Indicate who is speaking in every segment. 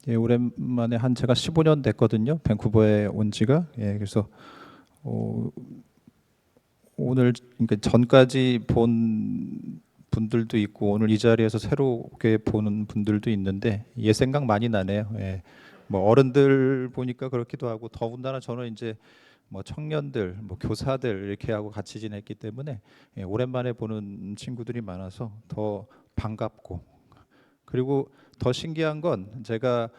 Speaker 1: 예, 오랜만에 한 제가 15년 됐거든요. 밴쿠버에 온 지가. 예, 그래서 어, 오늘 그러니까 전까지 본 분들도 있고 오늘 이 자리에서 새롭게 보는 분들도 있는데 옛 생각 많이 나네요. 예. 뭐 어른들 보니까 그렇기도 하고 더군다나 저는 이제 뭐 청년들, 뭐 교사들 이렇게 하고 같이 지냈기 때문에 예, 오랜만에 보는 친구들이 많아서 더 반갑고 그리고 더 신기한 건 제가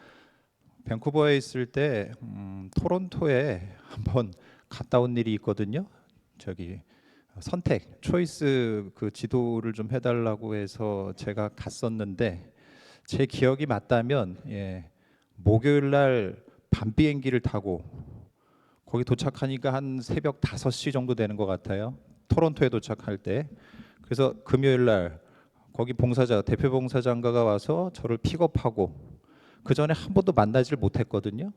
Speaker 1: 밴쿠버에 있을 때 토론토에 한번 갔다 온 일이 있거든요. 저기 선택 초이스 그 지도를 좀 해달라고 해서 제가 갔었는데 제 기억이 맞다면 예, 목요일 날 밤 비행기를 타고 거기 도착하니까 한 새벽 5시 정도 되는 것 같아요. 토론토에 도착할 때. 그래서 금요일 날 거기 봉사자 대표 봉사장가가 와서 저를 픽업하고 그 전에 한 번도 만나질 못했거든요.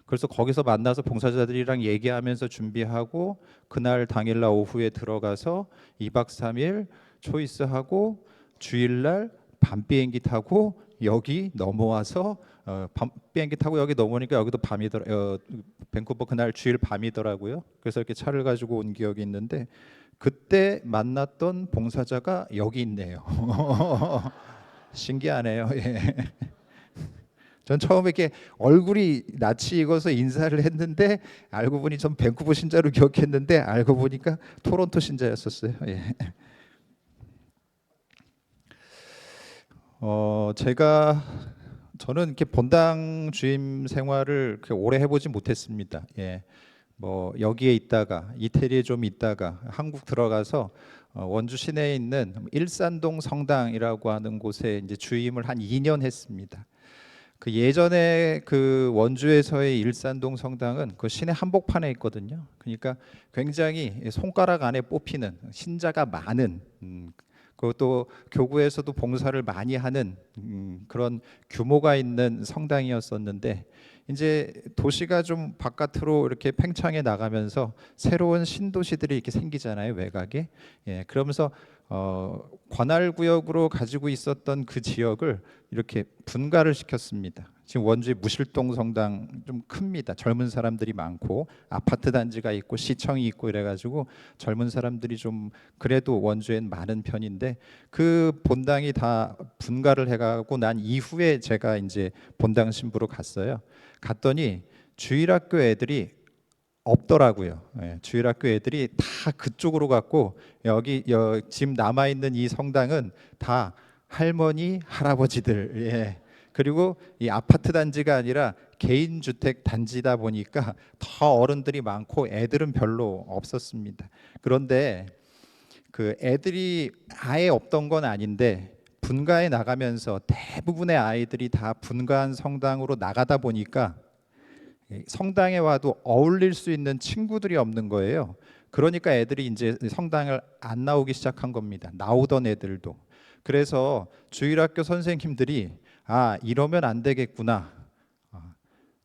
Speaker 1: 그래서 거기서 만나서 봉사자들이랑 얘기하면서 준비하고 그날 당일날 오후에 들어가서 2박 3일 초이스하고 주일날 밤 비행기 타고 여기 넘어와서 밤 비행기 타고 여기 넘어오니까 여기도 밴쿠버 그날 주일 밤이더라고요. 그래서 이렇게 차를 가지고 온 기억이 있는데 그때 만났던 봉사자가 여기 있네요. 신기하네요. 예. 전 처음에 이렇게 얼굴이 낯이 익어서 인사를 했는데 알고 보니 전 밴쿠버 신자로 기억했는데 알고 보니까 토론토 신자였었어요. 예. 제가 저는 이렇게 본당 주임 생활을 그렇게 오래 해보지 못했습니다. 예. 뭐 여기에 있다가 이태리에 좀 있다가 한국 들어가서 원주 시내에 있는 일산동 성당이라고 하는 곳에 이제 주임을 한 2년 했습니다. 그 예전에 그 원주에서의 일산동 성당은 그 시내 한복판에 있거든요. 그러니까 굉장히 손가락 안에 뽑히는 신자가 많은 그것도 교구에서도 봉사를 많이 하는 그런 규모가 있는 성당이었었는데 이제 도시가 좀 바깥으로 이렇게 팽창해 나가면서 새로운 신도시들이 이렇게 생기잖아요, 외곽에. 예, 그러면서 관할 구역으로 가지고 있었던 그 지역을 이렇게 분가를 시켰습니다. 지금 원주의 무실동 성당 좀 큽니다. 젊은 사람들이 많고 아파트 단지가 있고 시청이 있고 이래가지고 젊은 사람들이 좀 그래도 원주엔 많은 편인데 그 본당이 다 분가를 해가고 난 이후에 제가 이제 본당 신부로 갔어요. 갔더니 주일학교 애들이 없더라고요. 예, 주일학교 애들이 다 그쪽으로 갔고 지금 남아 있는 이 성당은 다 할머니, 할아버지들. 예. 그리고 이 아파트 단지가 아니라 개인 주택 단지다 보니까 더 어른들이 많고 애들은 별로 없었습니다. 그런데 그 애들이 아예 없던 건 아닌데 분가에 나가면서 대부분의 아이들이 다 분가한 성당으로 나가다 보니까 성당에 와도 어울릴 수 있는 친구들이 없는 거예요. 그러니까 애들이 이제 성당을 안 나오기 시작한 겁니다. 나오던 애들도. 그래서 주일학교 선생님들이 이러면 안 되겠구나.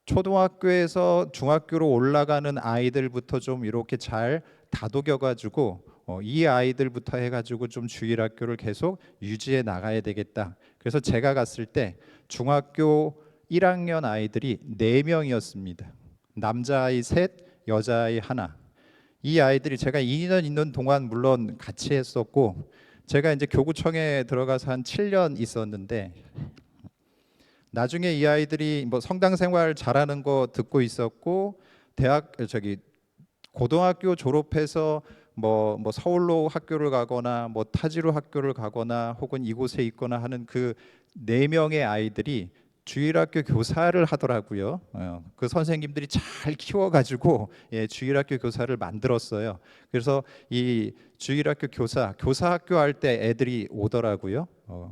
Speaker 1: 초등학교에서 중학교로 올라가는 아이들부터 좀 이렇게 잘 다독여 가지고 이 아이들부터 해가지고 좀 주일학교를 계속 유지해 나가야 되겠다. 그래서 제가 갔을 때 중학교 1학년 아이들이 4명이었습니다. 남자아이 셋, 여자아이 하나. 이 아이들이 제가 2년 있는 동안 물론 같이 했었고 제가 이제 교구청에 들어가서 한 7년 있었는데 나중에 이 아이들이 뭐 성당 생활 잘하는 거 듣고 있었고 고등학교 졸업해서 뭐 서울로 학교를 가거나 뭐 타지로 학교를 가거나 혹은 이곳에 있거나 하는 그 4명의 아이들이 주일학교 교사를 하더라고요. 그 선생님들이 잘 키워가지고 주일학교 교사를 만들었어요. 그래서 이 주일학교 교사학교 할 때 애들이 오더라고요.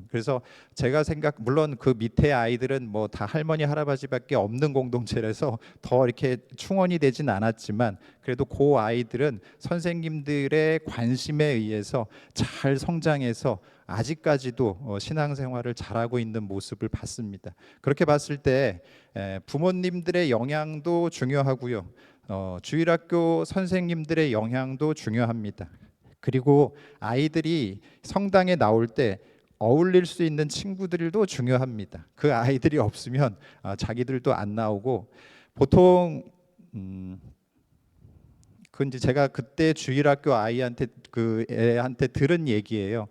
Speaker 1: 그래서 제가 물론 그 밑에 아이들은 뭐 다 할머니 할아버지밖에 없는 공동체라서 더 이렇게 충원이 되진 않았지만 그래도 그 아이들은 선생님들의 관심에 의해서 잘 성장해서 아직까지도 신앙생활을 잘하고 있는 모습을 봤습니다. 그렇게 봤을 때 부모님들의 영향도 중요하고요. 주일학교 선생님들의 영향도 중요합니다. 그리고 아이들이 성당에 나올 때 어울릴 수 있는 친구들도 중요합니다. 그 아이들이 없으면 자기들도 안 나오고 보통 그 이제 제가 그때 주일학교 아이한테 그 애한테 들은 얘기예요.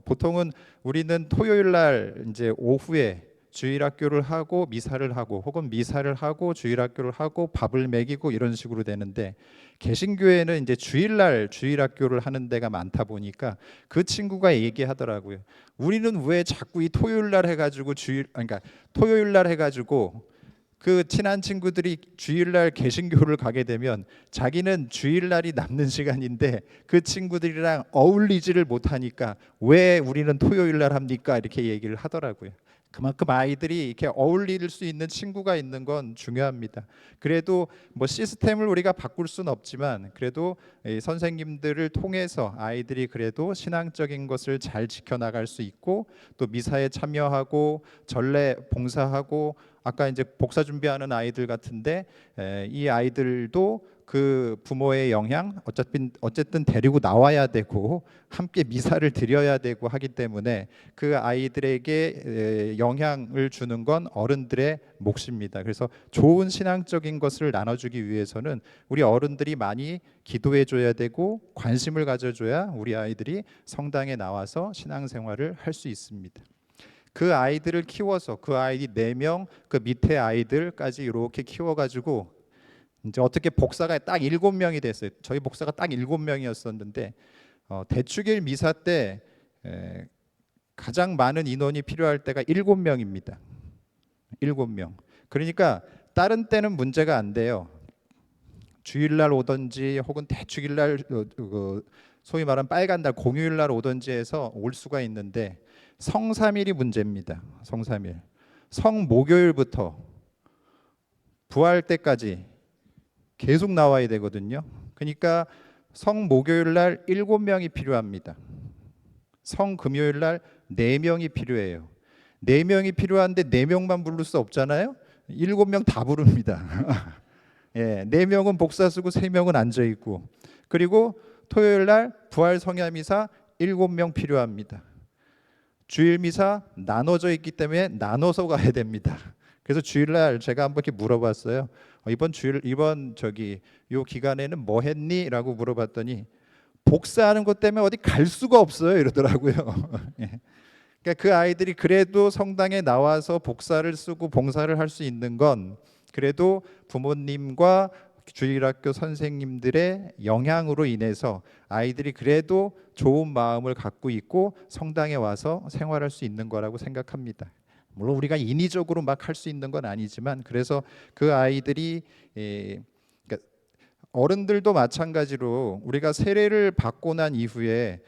Speaker 1: 보통은 우리는 토요일 날 이제 오후에 주일학교를 하고 미사를 하고 혹은 미사를 하고 주일학교를 하고 밥을 먹이고 이런 식으로 되는데 개신교회는 이제 주일날 주일학교를 하는 데가 많다 보니까 그 친구가 얘기하더라고요. 우리는 왜 자꾸 이 토요일 날 해가지고 그러니까 토요일 날 해가지고 그 친한 친구들이 주일날 개신교를 가게 되면 자기는 주일날이 남는 시간인데 그 친구들이랑 어울리지를 못하니까 왜 우리는 토요일날 합니까? 이렇게 얘기를 하더라고요. 그만큼 아이들이 이렇게 어울릴 수 있는 친구가 있는 건 중요합니다. 그래도 뭐 시스템을 우리가 바꿀 수는 없지만 그래도 이 선생님들을 통해서 아이들이 그래도 신앙적인 것을 잘 지켜나갈 수 있고 또 미사에 참여하고 전례 봉사하고 아까 이제 복사 준비하는 아이들 같은데 이 아이들도 그 부모의 영향 어쨌든 데리고 나와야 되고 함께 미사를 드려야 되고 하기 때문에 그 아이들에게 영향을 주는 건 어른들의 몫입니다. 그래서 좋은 신앙적인 것을 나눠주기 위해서는 우리 어른들이 많이 기도해 줘야 되고 관심을 가져줘야 우리 아이들이 성당에 나와서 신앙생활을 할 수 있습니다. 그 아이들을 키워서 그 아이디 4명 그 밑에 아이들까지 이렇게 키워가지고 이제 어떻게 복사가 딱 7명이 됐어요. 저희 복사가 딱 7명이었었는데 대축일 미사 때 가장 많은 인원이 필요할 때가 7명입니다. 7명. 그러니까 다른 때는 문제가 안 돼요. 주일날 오든지 혹은 대축일날 소위 말하는 빨간 날 공휴일날 오든지 해서 올 수가 있는데 성삼일이 문제입니다. 성삼일. 성목요일부터 부활 때까지 계속 나와야 되거든요. 그러니까 성목요일 날 7명이 필요합니다. 성금요일 날 4명이 필요해요. 4명이 필요한데 4명만 부를 수 없잖아요. 7명 다 부릅니다. 예, 4명은 복사 쓰고 3명은 앉아 있고. 그리고 토요일 날 부활 성야미사 7명 필요합니다. 주일 미사 나눠져 있기 때문에 나눠서 가야 됩니다. 그래서 주일날 제가 한번 이렇게 물어봤어요. 이번 요 기간에는 뭐 했니?라고 물어봤더니 복사하는 것 때문에 어디 갈 수가 없어요 이러더라고요. 예. 그러니까 그 아이들이 그래도 성당에 나와서 복사를 쓰고 봉사를 할 수 있는 건 그래도 부모님과 주일학교 선생님들의 영향으로 인해서 아이들이 그래도 좋은 마음을 갖고 있고 성당에 와서 생활할 수 있는 거라고 생각합니다. 물론 우리가 인위적으로 막 할 수 있는 건 아니지만 그래서 그 아이들이 그러니까 어른들도 마찬가지로 우리가 세례를 받고 난 이후에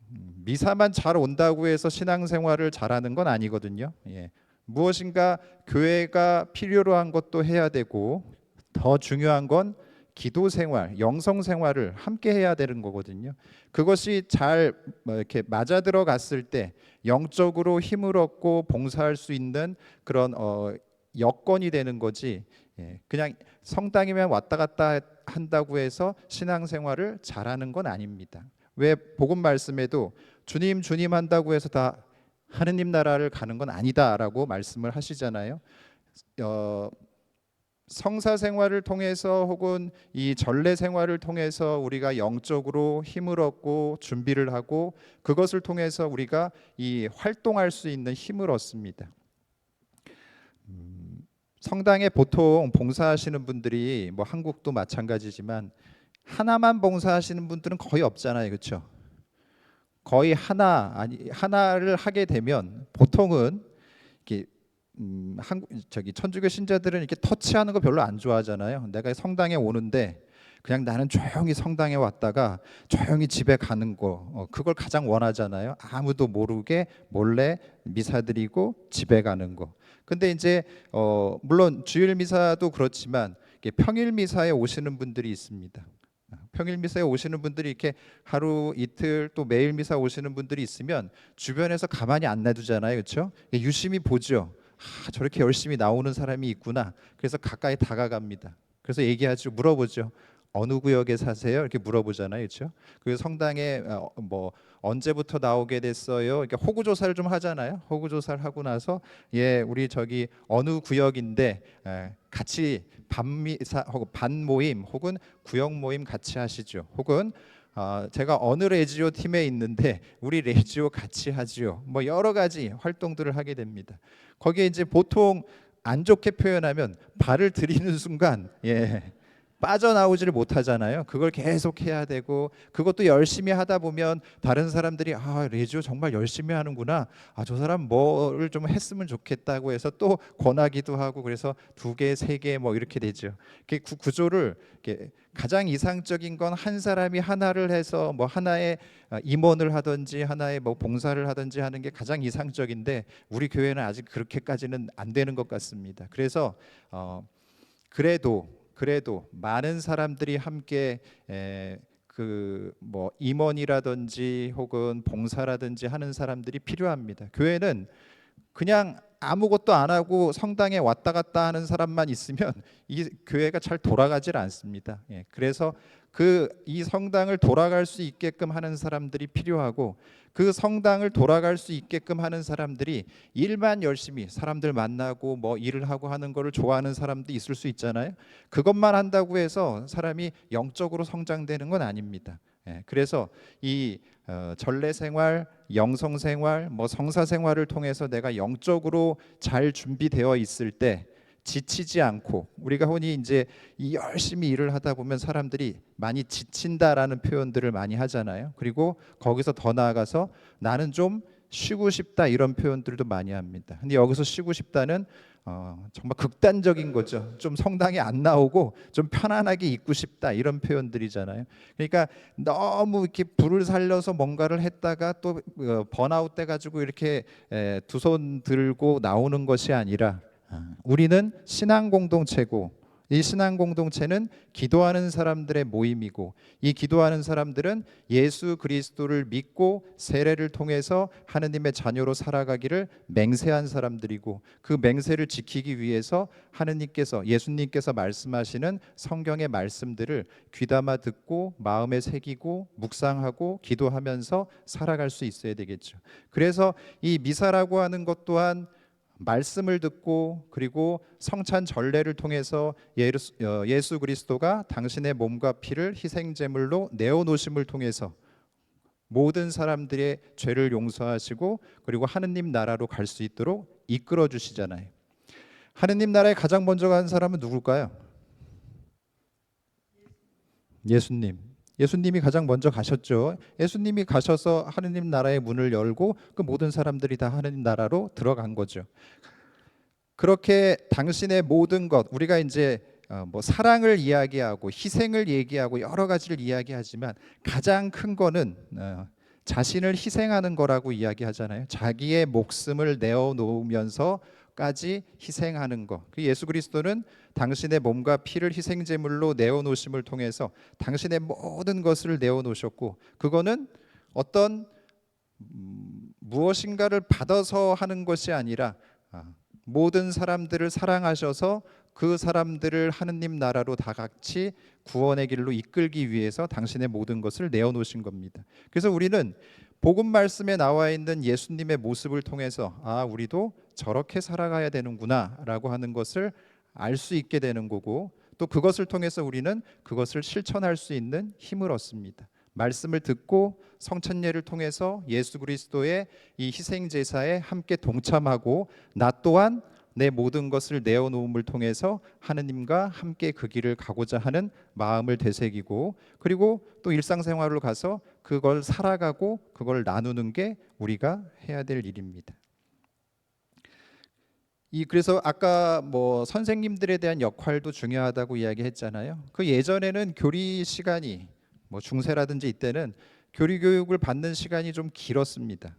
Speaker 1: 미사만 잘 온다고 해서 신앙생활을 잘하는 건 아니거든요. 예. 무엇인가 교회가 필요로 한 것도 해야 되고 더 중요한 건 기도 생활, 영성 생활을 함께 해야 되는 거거든요. 그것이 잘 이렇게 맞아 들어갔을 때 영적으로 힘을 얻고 봉사할 수 있는 그런 여건이 되는 거지. 그냥 성당이면 왔다 갔다 한다고 해서 신앙생활을 잘하는 건 아닙니다. 왜 복음 말씀에도 주님 주님 한다고 해서 다 하느님 나라를 가는 건 아니다라고 말씀을 하시잖아요. 성사 생활을 통해서 혹은 이 전례 생활을 통해서 우리가 영적으로 힘을 얻고 준비를 하고 그것을 통해서 우리가 이 활동할 수 있는 힘을 얻습니다. 성당에 보통 봉사하시는 분들이 뭐 한국도 마찬가지지만 하나만 봉사하시는 분들은 거의 없잖아요, 그렇죠? 거의 하나를 하게 되면 보통은 이렇게 천주교 신자들은 이렇게 터치하는 거 별로 안 좋아하잖아요. 내가 성당에 오는데 그냥 나는 조용히 성당에 왔다가 조용히 집에 가는 거 그걸 가장 원하잖아요. 아무도 모르게 몰래 미사 드리고 집에 가는 거. 근데 이제 물론 주일 미사도 그렇지만 평일 미사에 오시는 분들이 있습니다. 평일 미사에 오시는 분들이 이렇게 하루 이틀 또 매일 미사 오시는 분들이 있으면 주변에서 가만히 안 놔두잖아요, 그렇죠? 유심히 보죠. 저렇게 열심히 나오는 사람이 있구나. 그래서 가까이 다가갑니다. 그래서 얘기하죠, 물어보죠. 어느 구역에 사세요? 이렇게 물어보잖아요, 그렇죠? 그 성당에 뭐 언제부터 나오게 됐어요? 이렇게 호구 조사를 좀 하잖아요. 호구 조사를 하고 나서 예, 우리 저기 어느 구역인데 같이 반미사 혹은 반 모임 혹은 구역 모임 같이 하시죠. 혹은 제가 어느 레지오 팀에 있는데 우리 레지오 같이 하지요. 뭐 여러 가지 활동들을 하게 됩니다. 거기에 이제 보통 안 좋게 표현하면 발을 들이는 순간 예. 빠져나오지를 못하잖아요. 그걸 계속 해야 되고 그것도 열심히 하다 보면 다른 사람들이 레지오 정말 열심히 하는구나. 저 사람 뭐를 좀 했으면 좋겠다고 해서 또 권하기도 하고 그래서 두 개, 세 개 뭐 이렇게 되죠. 이렇게 구조를 이렇게 가장 이상적인 건 한 사람이 하나를 해서 뭐 하나의 임원을 하든지 하나의 뭐 봉사를 하든지 하는 게 가장 이상적인데 우리 교회는 아직 그렇게까지는 안 되는 것 같습니다. 그래서 그래도 많은 사람들이 함께 그 뭐 임원이라든지 혹은 봉사라든지 하는 사람들이 필요합니다. 교회는 그냥 아무것도 안 하고 성당에 왔다 갔다 하는 사람만 있으면 이 교회가 잘 돌아가질 않습니다. 예, 그래서 이 성당을 돌아갈 수 있게끔 하는 사람들이 필요하고 그 성당을 돌아갈 수 있게끔 하는 사람들이 일만 열심히 사람들 만나고 뭐 일을 하고 하는 거를 좋아하는 사람도 있을 수 있잖아요. 그것만 한다고 해서 사람이 영적으로 성장되는 건 아닙니다. 예, 그래서 이 전례 생활, 영성 생활, 뭐 성사 생활을 통해서 내가 영적으로 잘 준비되어 있을 때 지치지 않고 우리가 흔히 이제 이 열심히 일을 하다 보면 사람들이 많이 지친다라는 표현들을 많이 하잖아요. 그리고 거기서 더 나아가서 나는 좀 쉬고 싶다 이런 표현들도 많이 합니다. 근데 여기서 쉬고 싶다는 정말 극단적인 거죠. 좀 성당에 안 나오고 좀 편안하게 있고 싶다 이런 표현들이잖아요. 그러니까 너무 이렇게 불을 살려서 뭔가를 했다가 또 번아웃 돼 가지고 이렇게 두 손 들고 나오는 것이 아니라 우리는 신앙 공동체고 이 신앙 공동체는 기도하는 사람들의 모임이고 이 기도하는 사람들은 예수 그리스도를 믿고 세례를 통해서 하느님의 자녀로 살아가기를 맹세한 사람들이고 그 맹세를 지키기 위해서 하느님께서 예수님께서 말씀하시는 성경의 말씀들을 귀담아 듣고 마음에 새기고 묵상하고 기도하면서 살아갈 수 있어야 되겠죠. 그래서 이 미사라고 하는 것 또한 말씀을 듣고 그리고 성찬 전례를 통해서 예수 그리스도가 당신의 몸과 피를 희생 제물로 내어 놓으심을 통해서 모든 사람들의 죄를 용서하시고 그리고 하느님 나라로 갈 수 있도록 이끌어 주시잖아요. 하느님 나라에 가장 먼저 간 사람은 누굴까요? 예수님. 예수님이 가장 먼저 가셨죠. 예수님이 가셔서 하느님 나라의 문을 열고 그 모든 사람들이 다 하느님 나라로 들어간 거죠. 그렇게 당신의 모든 것 우리가 이제 뭐 사랑을 이야기하고 희생을 얘기하고 여러 가지를 이야기하지만 가장 큰 거는 자신을 희생하는 거라고 이야기하잖아요. 자기의 목숨을 내어 놓으면서까지 희생하는 거. 그 예수 그리스도는 당신의 몸과 피를 희생 제물로 내어 놓으심을 통해서 당신의 모든 것을 내어 놓으셨고 그거는 어떤 무엇인가를 받아서 하는 것이 아니라 모든 사람들을 사랑하셔서 그 사람들을 하느님 나라로 다 같이 구원의 길로 이끌기 위해서 당신의 모든 것을 내어놓으신 겁니다. 그래서 우리는 복음 말씀에 나와 있는 예수님의 모습을 통해서 우리도 저렇게 살아가야 되는구나라고 하는 것을 알 수 있게 되는 거고 또 그것을 통해서 우리는 그것을 실천할 수 있는 힘을 얻습니다. 말씀을 듣고 성찬례를 통해서 예수 그리스도의 이 희생 제사에 함께 동참하고 나 또한 내 모든 것을 내어놓음을 통해서 하느님과 함께 그 길을 가고자 하는 마음을 되새기고 그리고 또 일상생활로 가서 그걸 살아가고 그걸 나누는 게 우리가 해야 될 일입니다. 그래서 아까 뭐 선생님들에 대한 역할도 중요하다고 이야기했잖아요. 그 예전에는 교리 시간이 뭐 중세라든지 이때는 교리 교육을 받는 시간이 좀 길었습니다.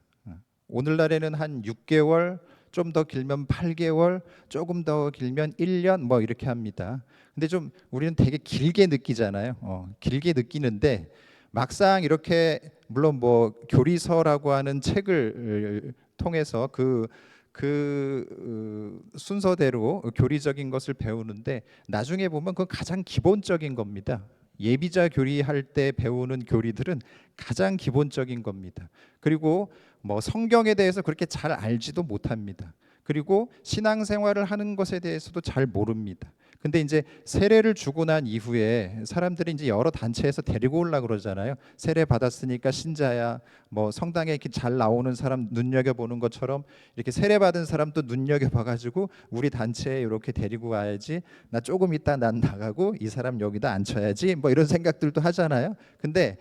Speaker 1: 오늘날에는 한 6개월, 좀 더 길면 8개월, 조금 더 길면 1년 뭐 이렇게 합니다. 근데 좀 우리는 되게 길게 느끼잖아요. 길게 느끼는데 막상 이렇게 물론 뭐 교리서라고 하는 책을 통해서 순서대로 교리적인 것을 배우는데 나중에 보면 그건 가장 기본적인 겁니다. 예비자 교리할 때 배우는 교리들은 가장 기본적인 겁니다. 그리고 뭐 성경에 대해서 그렇게 잘 알지도 못합니다. 그리고 신앙생활을 하는 것에 대해서도 잘 모릅니다. 근데 이제 세례를 주고 난 이후에 사람들이 이제 여러 단체에서 데리고 올라 그러잖아요. 세례 받았으니까 신자야. 뭐 성당에 이렇게 잘 나오는 사람 눈여겨 보는 것처럼 이렇게 세례 받은 사람도 눈여겨 봐가지고 우리 단체에 이렇게 데리고 와야지. 나 조금 있다 난 나가고 이 사람 여기다 앉혀야지. 뭐 이런 생각들도 하잖아요. 근데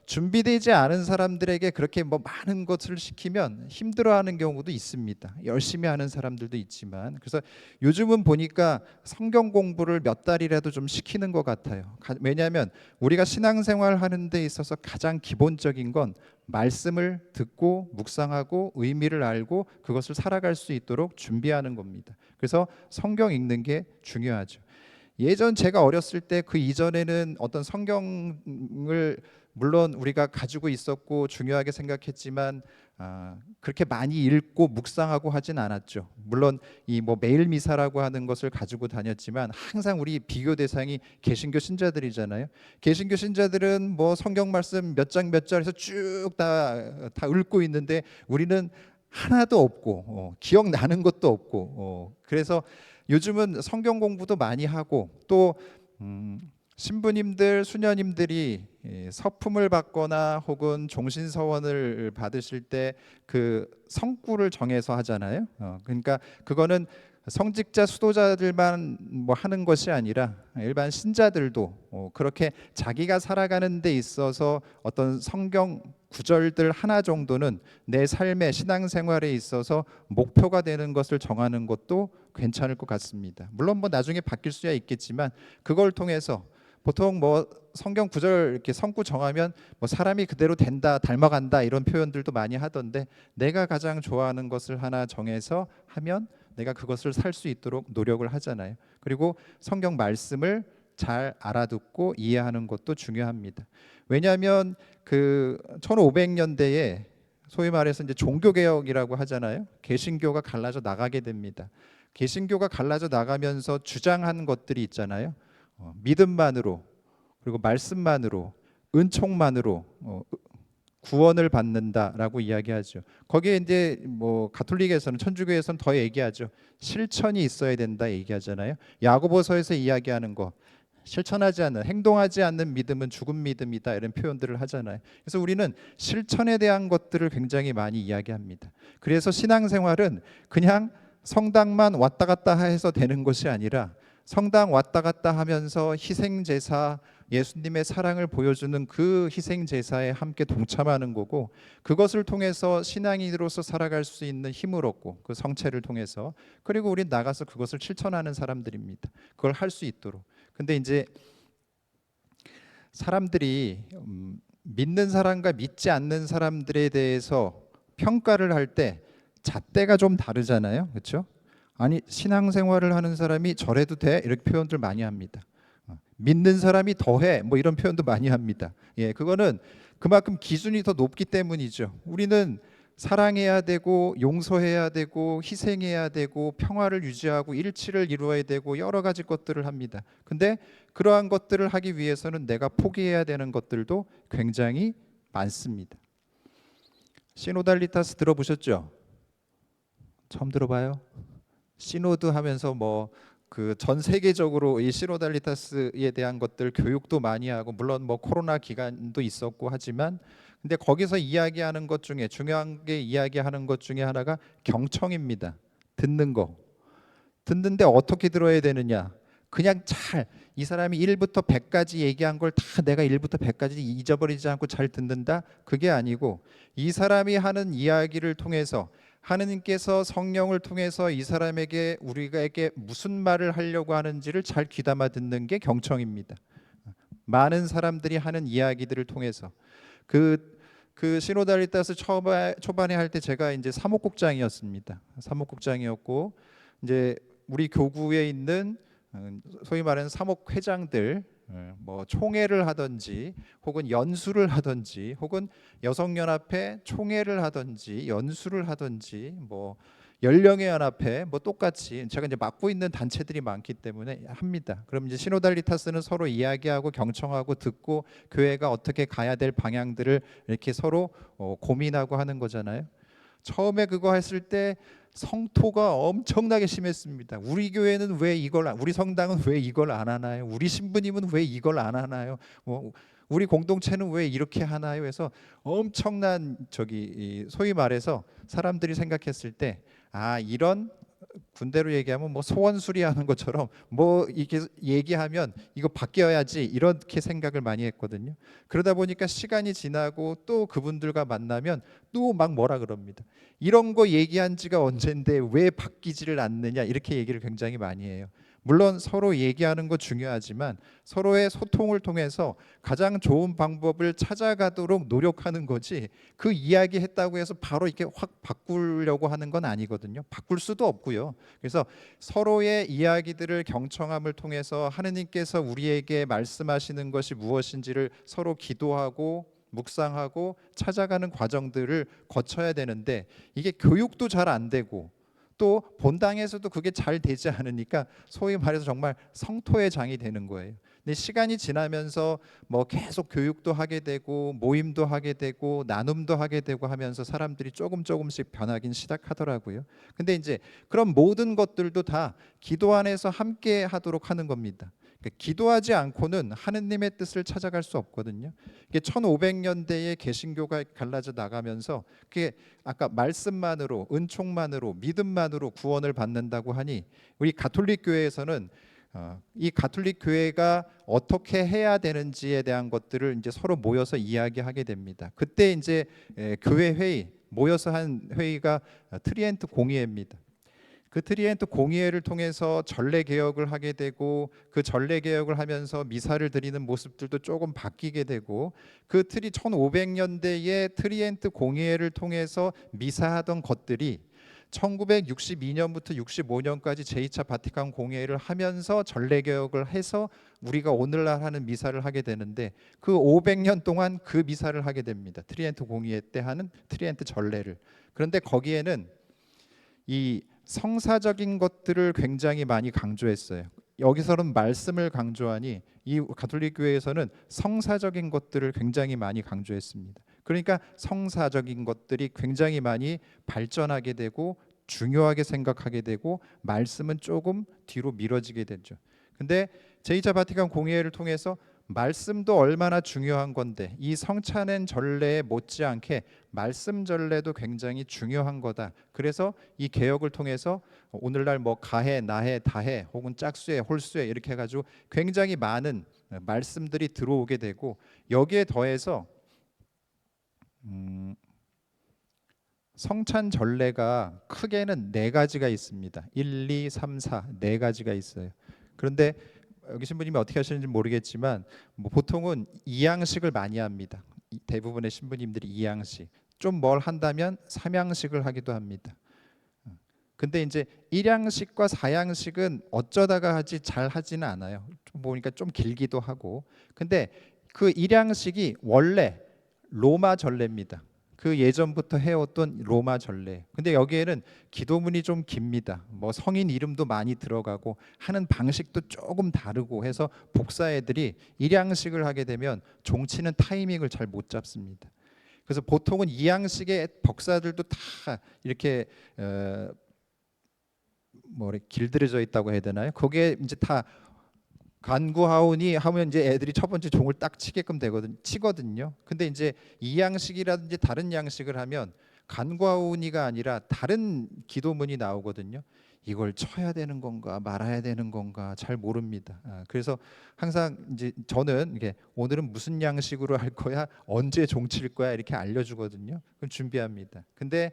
Speaker 1: 준비되지 않은 사람들에게 그렇게 뭐 많은 것을 시키면 힘들어하는 경우도 있습니다. 열심히 하는 사람들도 있지만, 그래서 요즘은 보니까 성경 공부를 몇 달이라도 좀 시키는 것 같아요. 왜냐하면 우리가 신앙생활 하는 데 있어서 가장 기본적인 건 말씀을 듣고 묵상하고 의미를 알고 그것을 살아갈 수 있도록 준비하는 겁니다. 그래서 성경 읽는 게 중요하죠. 예전 제가 어렸을 때 그 이전에는 어떤 성경을 물론 우리가 가지고 있었고 중요하게 생각했지만 그렇게 많이 읽고 묵상하고 하진 않았죠. 물론 이 뭐 매일 미사라고 하는 것을 가지고 다녔지만 항상 우리 비교 대상이 개신교 신자들이잖아요. 개신교 신자들은 뭐 성경 말씀 몇 장 몇 절에서 쭉 다 읽고 있는데 우리는 하나도 없고 기억나는 것도 없고 그래서 요즘은 성경 공부도 많이 하고 또 신부님들, 수녀님들이 서품을 받거나 혹은 종신서원을 받으실 때 그 성구를 정해서 하잖아요. 그러니까 그거는 성직자 수도자들만 뭐 하는 것이 아니라 일반 신자들도 그렇게 자기가 살아가는 데 있어서 어떤 성경 구절들 하나 정도는 내 삶의 신앙생활에 있어서 목표가 되는 것을 정하는 것도 괜찮을 것 같습니다. 물론 뭐 나중에 바뀔 수야 있겠지만 그걸 통해서 보통 뭐 성경 구절 이렇게 성구 정하면 뭐 사람이 그대로 된다, 닮아간다 이런 표현들도 많이 하던데 내가 가장 좋아하는 것을 하나 정해서 하면 내가 그것을 살 수 있도록 노력을 하잖아요. 그리고 성경 말씀을 잘 알아듣고 이해하는 것도 중요합니다. 왜냐하면 그 1500년대에 소위 말해서 이제 종교개혁이라고 하잖아요. 개신교가 갈라져 나가게 됩니다. 개신교가 갈라져 나가면서 주장한 것들이 있잖아요. 믿음만으로 그리고 말씀만으로 은총만으로 구원을 받는다라고 이야기하죠. 거기에 이제 뭐 가톨릭에서는 천주교에서는 더 얘기하죠. 실천이 있어야 된다 얘기하잖아요. 야고보서에서 이야기하는 거 실천하지 않는 행동하지 않는 믿음은 죽은 믿음이다 이런 표현들을 하잖아요. 그래서 우리는 실천에 대한 것들을 굉장히 많이 이야기합니다. 그래서 신앙생활은 그냥 성당만 왔다 갔다 해서 되는 것이 아니라 성당 왔다 갔다 하면서 희생제사 예수님의 사랑을 보여주는 그 희생제사에 함께 동참하는 거고 그것을 통해서 신앙인으로서 살아갈 수 있는 힘을 얻고 그 성체를 통해서 그리고 우린 나가서 그것을 실천하는 사람들입니다. 그걸 할 수 있도록. 근데 이제 사람들이 믿는 사람과 믿지 않는 사람들에 대해서 평가를 할 때 잣대가 좀 다르잖아요. 그렇죠? 아니 신앙생활을 하는 사람이 저래도 돼? 이렇게 표현들 많이 합니다. 믿는 사람이 더해 뭐 이런 표현도 많이 합니다. 예, 그거는 그만큼 기준이 더 높기 때문이죠. 우리는 사랑해야 되고 용서해야 되고 희생해야 되고 평화를 유지하고 일치를 이루어야 되고 여러 가지 것들을 합니다. 근데 그러한 것들을 하기 위해서는 내가 포기해야 되는 것들도 굉장히 많습니다. 시노달리타스 들어보셨죠? 처음 들어봐요? 시노드 하면서 뭐 그 전 세계적으로 이 시노달리타스에 대한 것들 교육도 많이 하고 물론 뭐 코로나 기간도 있었고 하지만 근데 거기서 이야기하는 것 중에 중요한 게 이야기하는 것 중에 하나가 경청입니다. 듣는 거. 듣는데 어떻게 들어야 되느냐? 그냥 잘 이 사람이 1부터 100까지 얘기한 걸 다 내가 1부터 100까지 잊어버리지 않고 잘 듣는다? 그게 아니고 이 사람이 하는 이야기를 통해서 하느님께서 성령을 통해서 이 사람에게 우리에게 무슨 말을 하려고 하는지를 잘 귀담아 듣는 게 경청입니다. 많은 사람들이 하는 이야기들을 통해서 그 시노달리타스 초반에 할 때 제가 이제 사목국장이었습니다. 사목국장이었고 이제 우리 교구에 있는 소위 말하는 사목회장들 뭐 총회를 하든지 혹은 연수를 하든지 혹은 여성연합회 총회를 하든지 연수를 하든지 뭐 연령의 연합회 뭐 똑같이 제가 이제 맡고 있는 단체들이 많기 때문에 합니다. 그럼 이제 시노달리타스는 서로 이야기하고 경청하고 듣고 교회가 어떻게 가야 될 방향들을 이렇게 서로 고민하고 하는 거잖아요. 처음에 그거 했을 때 성토가 엄청나게 심했습니다. 우리 교회는 왜 이걸 우리 성당은 왜 이걸 안 하나요? 우리 신부님은 왜 이걸 안 하나요? 뭐 우리 공동체는 왜 이렇게 하나요? 해서 엄청난 소위 말해서 사람들이 생각했을 때 이런 군대로 얘기하면 뭐 소원 수리하는 것처럼 뭐 이렇게 얘기하면 이거 바뀌어야지 이렇게 생각을 많이 했거든요. 그러다 보니까 시간이 지나고 또 그분들과 만나면 또 막 뭐라 그럽니다. 이런 거 얘기한 지가 언젠데 왜 바뀌지를 않느냐 이렇게 얘기를 굉장히 많이 해요. 물론 서로 얘기하는 거 중요하지만 서로의 소통을 통해서 가장 좋은 방법을 찾아가도록 노력하는 거지 그 이야기 했다고 해서 바로 이렇게 확 바꾸려고 하는 건 아니거든요. 바꿀 수도 없고요. 그래서 서로의 이야기들을 경청함을 통해서 하느님께서 우리에게 말씀하시는 것이 무엇인지를 서로 기도하고 묵상하고 찾아가는 과정들을 거쳐야 되는데 이게 교육도 잘 안 되고 또 본당에서도 그게 잘 되지 않으니까 소위 말해서 정말 성토의 장이 되는 거예요. 근데 시간이 지나면서 뭐 계속 교육도 하게 되고 모임도 하게 되고 나눔도 하게 되고 하면서 사람들이 조금씩 변하긴 시작하더라고요. 근데 이제 그런 모든 것들도 다 기도 안에서 함께 하도록 하는 겁니다. 그러니까 기도하지 않고는 하느님의 뜻을 찾아갈 수 없거든요. 이게 1500년대에 개신교가 갈라져 나가면서 그게 아까 말씀만으로 은총만으로 믿음만으로 구원을 받는다고 하니 우리 가톨릭 교회에서는 이 가톨릭 교회가 어떻게 해야 되는지에 대한 것들을 이제 서로 모여서 이야기하게 됩니다. 그때 이제 교회 회의 모여서 한 회의가 트리엔트 공의회입니다. 그 트리엔트 공의회를 통해서 전례 개혁을 하게 되고 그 전례 개혁을 하면서 미사를 드리는 모습들도 조금 바뀌게 되고 그 1500년대의 트리엔트 공의회를 통해서 미사하던 것들이 1962년부터 65년까지 제2차 바티칸 공회를 하면서 전례 개혁을 해서 우리가 오늘날 하는 미사를 하게 되는데 그 500년 동안 그 미사를 하게 됩니다. 트리엔트 공의회 때 하는 트리엔트 전례를. 그런데 거기에는 이 성사적인 것들을 굉장히 많이 강조했어요. 여기서는 말씀을 강조하니 이 가톨릭 교회에서는 성사적인 것들을 굉장히 많이 강조했습니다. 그러니까 성사적인 것들이 굉장히 많이 발전하게 되고 중요하게 생각하게 되고 말씀은 조금 뒤로 미뤄지게 되죠. 근데 제2차 바티칸 공의회를 통해서 말씀도 얼마나 중요한 건데 이 성찬행 전례에 못지않게 말씀 전례도 굉장히 중요한 거다. 그래서 이 개혁을 통해서 오늘날 뭐 가해, 나해, 다해 혹은 짝수해, 홀수해 이렇게 해가지고 굉장히 많은 말씀들이 들어오게 되고 여기에 더해서 성찬 전례가 크게는 네 가지가 있습니다. 1, 2, 3, 4 네 가지가 있어요. 그런데 여기 신부님이 어떻게 하시는지 모르겠지만 뭐 보통은 이양식을 많이 합니다. 대부분의 신부님들이 이양식. 좀 뭘 한다면 삼양식을 하기도 합니다. 근데 이제 일양식과 사양식은 어쩌다가 하지 잘 하지는 않아요. 좀 보니까 좀 길기도 하고. 근데 그 일양식이 원래 로마 전례입니다. 그 예전부터 해왔던 로마 전례. 근데 여기에는 기도문이 좀 깁니다. 뭐 성인 이름도 많이 들어가고 하는 방식도 조금 다르고 해서 복사애들이 일양식을 하게 되면 종치는 타이밍을 잘 못 잡습니다. 그래서 보통은 이양식의 복사들도 다 이렇게 뭐 길들여져 있다고 해야 되나요? 거기에 이제 다 간구하오니 하면 이제 애들이 첫 번째 종을 딱 치거든요. 근데 이제 이 양식이라든지 다른 양식을 하면 간구하오니가 아니라 다른 기도문이 나오거든요. 이걸 쳐야 되는 건가 말아야 되는 건가 잘 모릅니다. 그래서 항상 이제 저는 이게 오늘은 무슨 양식으로 할 거야, 언제 종 칠 거야 이렇게 알려주거든요. 그럼 준비합니다. 근데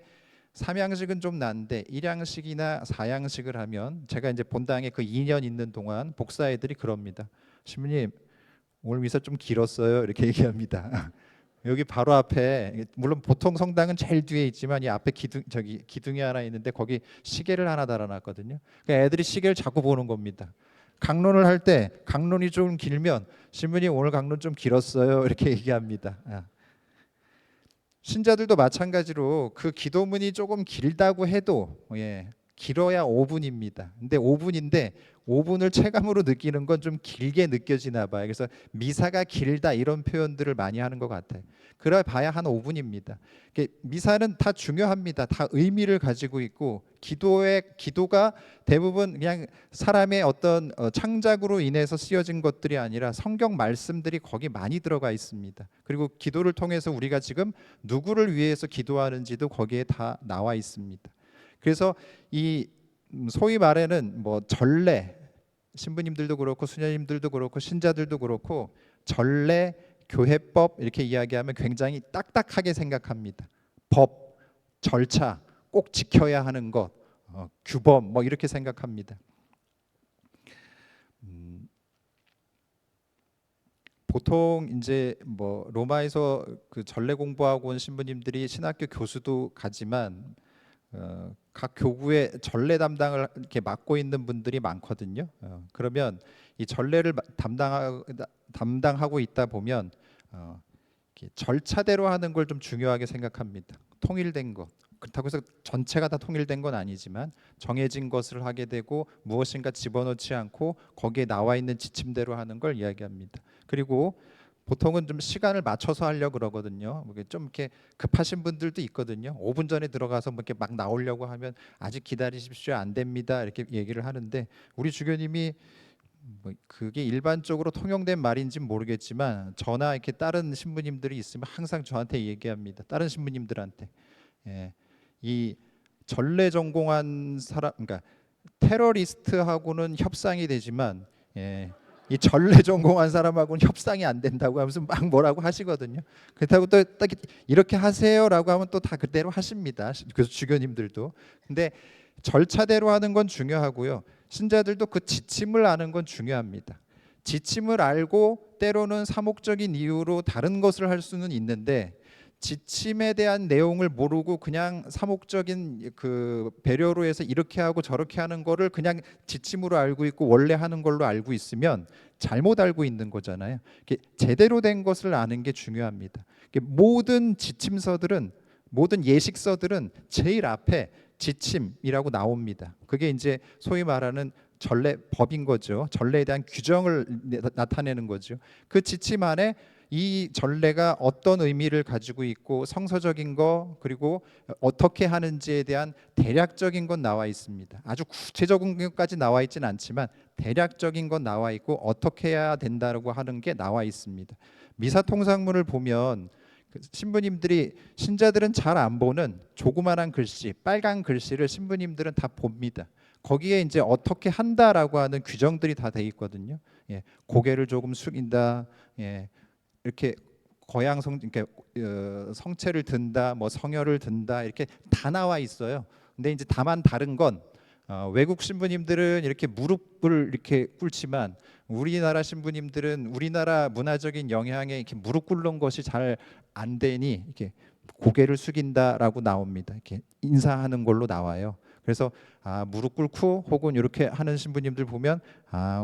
Speaker 1: 삼양식은 좀 난데 일양식이나 사양식을 하면 제가 이제 본당에 그 2년 있는 동안 복사애들이 그럽니다. 신부님 오늘 미사 좀 길었어요 이렇게 얘기합니다. 여기 바로 앞에 물론 보통 성당은 제일 뒤에 있지만 이 앞에 기둥이 하나 있는데 거기 시계를 하나 달아놨거든요. 그러니까 애들이 시계를 자꾸 보는 겁니다. 강론을 할 때 강론이 좀 길면 신부님 오늘 강론 좀 길었어요 이렇게 얘기합니다. 신자들도 마찬가지로 그 기도문이 조금 길다고 해도 길어야 5분입니다. 근데 5분인데 5분을 체감으로 느끼는 건 좀 길게 느껴지나 봐요. 그래서 미사가 길다 이런 표현들을 많이 하는 것 같아요. 그래 봐야 한 5분입니다. 미사는 다 중요합니다. 다 의미를 가지고 있고 기도가 대부분 그냥 사람의 어떤 창작으로 인해서 쓰여진 것들이 아니라 성경 말씀들이 거기 많이 들어가 있습니다. 그리고 기도를 통해서 우리가 지금 누구를 위해서 기도하는지도 거기에 다 나와 있습니다. 그래서 이 소위 말하는 뭐 전례, 신부님들도 그렇고 수녀님들도 그렇고 신자들도 그렇고 전례, 교회법 이렇게 이야기하면 굉장히 딱딱하게 생각합니다. 법, 절차 꼭 지켜야 하는 것, 규범 뭐 이렇게 생각합니다. 보통 이제 뭐 로마에서 그 전례 공부하고 온 신부님들이 신학교 교수도 가지만 각 교구의 전례 담당을 이렇게 맡고 있는 분들이 많거든요. 그러면 이 전례를 담당하고 있다 보면 이렇게 절차대로 하는 걸 좀 중요하게 생각합니다. 통일된 것. 그렇다고 해서 전체가 다 통일된 건 아니지만 정해진 것을 하게 되고 무엇인가 집어넣지 않고 거기에 나와 있는 지침대로 하는 걸 이야기합니다. 그리고 보통은 좀 시간을 맞춰서 하려고 그러거든요. 좀 이렇게 급하신 분들도 있거든요. 5분 전에 들어가서 뭐 이렇게 막 나오려고 하면 아직 기다리십시오, 안 됩니다 이렇게 얘기를 하는데 우리 주교님이 뭐 그게 일반적으로 통용된 말인지는 모르겠지만 저나 이렇게 다른 신부님들이 있으면 항상 저한테 얘기합니다. 다른 신부님들한테 이 전례 전공한 사람, 그러니까 테러리스트하고는 협상이 되지만 이 전례 전공한 사람하고는 협상이 안 된다고 하면서 막 뭐라고 하시거든요. 그렇다고 또 딱 이렇게 하세요라고 하면 또 다 그대로 하십니다. 그래서 주교님들도. 근데 절차대로 하는 건 중요하고요. 신자들도 그 지침을 아는 건 중요합니다. 지침을 알고 때로는 사목적인 이유로 다른 것을 할 수는 있는데 지침에 대한 내용을 모르고 그냥 사목적인 그 배려로 해서 이렇게 하고 저렇게 하는 거를 그냥 지침으로 알고 있고 원래 하는 걸로 알고 있으면 잘못 알고 있는 거잖아요. 제대로 된 것을 아는 게 중요합니다. 모든 지침서들은 모든 예식서들은 제일 앞에 지침이라고 나옵니다. 그게 이제 소위 말하는 전례법인 거죠. 전례에 대한 규정을 나타내는 거죠. 그 지침 안에 이 전례가 어떤 의미를 가지고 있고 성서적인 거 그리고 어떻게 하는지에 대한 대략적인 건 나와 있습니다. 아주 구체적인 것까지 나와 있지는 않지만 대략적인 건 나와 있고 어떻게 해야 된다고 하는 게 나와 있습니다. 미사 통상문을 보면 신부님들이 신자들은 잘 안 보는 조그만한 글씨, 빨간 글씨를 신부님들은 다 봅니다. 거기에 이제 어떻게 한다라고 하는 규정들이 다 돼 있거든요. 고개를 조금 숙인다. 이렇게 거양성 이렇게 성체를 든다, 뭐 성혈을 든다 이렇게 다 나와 있어요. 근데 이제 다만 다른 건 외국 신부님들은 이렇게 무릎을 이렇게 꿇지만 우리나라 신부님들은 우리나라 문화적인 영향에 이렇게 무릎 꿇는 것이 잘 안 되니 이렇게 고개를 숙인다라고 나옵니다. 이렇게 인사하는 걸로 나와요. 그래서 무릎 꿇고 혹은 이렇게 하는 신부님들 보면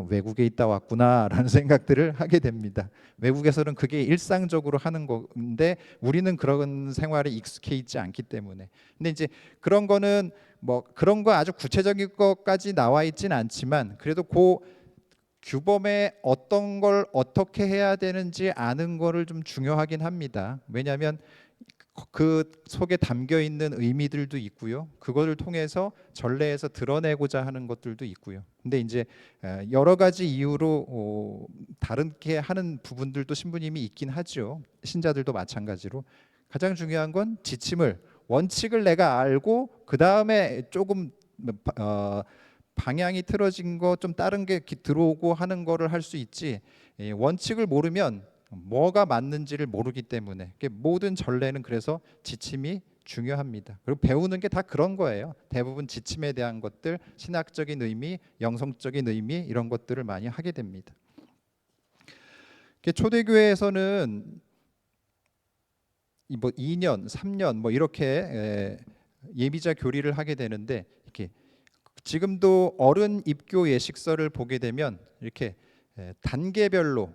Speaker 1: 외국에 있다 왔구나라는 생각들을 하게 됩니다. 외국에서는 그게 일상적으로 하는 건데 우리는 그런 생활에 익숙해 있지 않기 때문에. 근데 이제 그런 거는 뭐 그런 거 아주 구체적인 것까지 나와 있진 않지만 그래도 그 규범에 어떤 걸 어떻게 해야 되는지 아는 거를 좀 중요하긴 합니다. 왜냐하면 그 속에 담겨 있는 의미들도 있고요. 그거를 통해서 전례에서 드러내고자 하는 것들도 있고요. 근데 이제 여러 가지 이유로 다르게 하는 부분들도 신부님이 있긴 하죠. 신자들도 마찬가지로. 가장 중요한 건 지침을 원칙을 내가 알고 그 다음에 조금 방향이 틀어진 거 좀 다른 게 들어오고 하는 거를 할 수 있지 원칙을 모르면 뭐가 맞는지를 모르기 때문에 모든 전례는 그래서 지침이 중요합니다. 그리고 배우는 게 다 그런 거예요. 대부분 지침에 대한 것들, 신학적인 의미, 영성적인 의미 이런 것들을 많이 하게 됩니다. 초대교회에서는 뭐 2년, 3년 뭐 이렇게 예비자 교리를 하게 되는데 이렇게 지금도 어른 입교 예식서를 보게 되면 이렇게 단계별로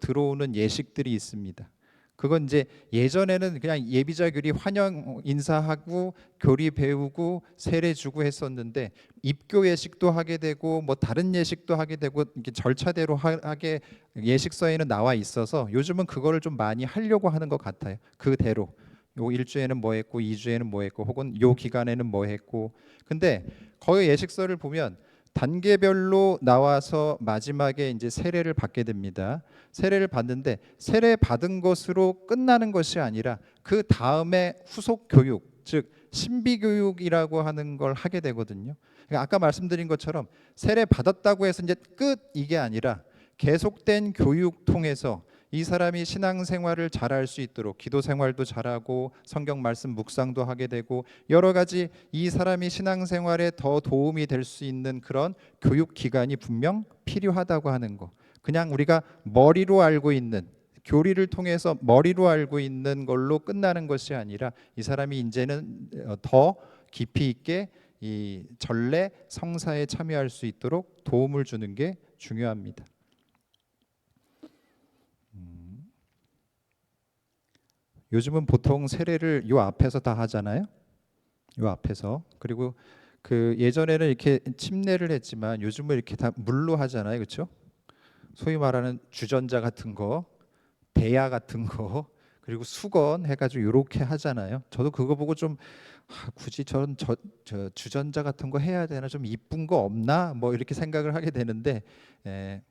Speaker 1: 들어오는 예식들이 있습니다. 그건 이제 예전에는 그냥 예비자 교리 환영 인사하고 교리 배우고 세례 주고 했었는데, 입교 예식도 하게 되고 뭐 다른 예식도 하게 되고 이렇게 절차대로 하게 예식서에는 나와 있어서 요즘은 그거를 좀 많이 하려고 하는 것 같아요. 그대로 요 1주에는 뭐 했고 2주에는 뭐 했고 혹은 요 기간에는 뭐 했고. 근데 거의 예식서를 보면 단계별로 나와서 마지막에 이제 세례를 받게 됩니다. 세례를 받는데 세례 받은 것으로 끝나는 것이 아니라 그 다음에 후속 교육, 즉 신비 교육이라고 하는 걸 하게 되거든요. 그러니까 아까 말씀드린 것처럼 세례 받았다고 해서 이제 끝 이게 아니라 계속된 교육 통해서 이 사람이 신앙생활을 잘할 수 있도록 기도 생활도 잘하고 성경 말씀 묵상도 하게 되고 여러 가지 이 사람이 신앙생활에 더 도움이 될 수 있는 그런 교육 기간이 분명 필요하다고 하는 거. 그냥 우리가 머리로 알고 있는, 교리를 통해서 머리로 알고 있는 걸로 끝나는 것이 아니라 이 사람이 이제는 더 깊이 있게 이 전례 성사에 참여할 수 있도록 도움을 주는 게 중요합니다. 요즘은 보통 세례를 요 앞에서 다 하잖아요. 요 앞에서. 그리고 그 예전에는 이렇게 침례를 했지만 요즘은 이렇게 다 물로 하잖아요. 그렇죠? 소위 말하는 주전자 같은 거, 대야 같은 거, 그리고 수건 해가지고 이렇게 하잖아요. 저도 그거 보고 좀 굳이 저 주전자 같은 거 해야 되나, 좀 이쁜 거 없나 뭐 이렇게 생각을 하게 되는데, 에,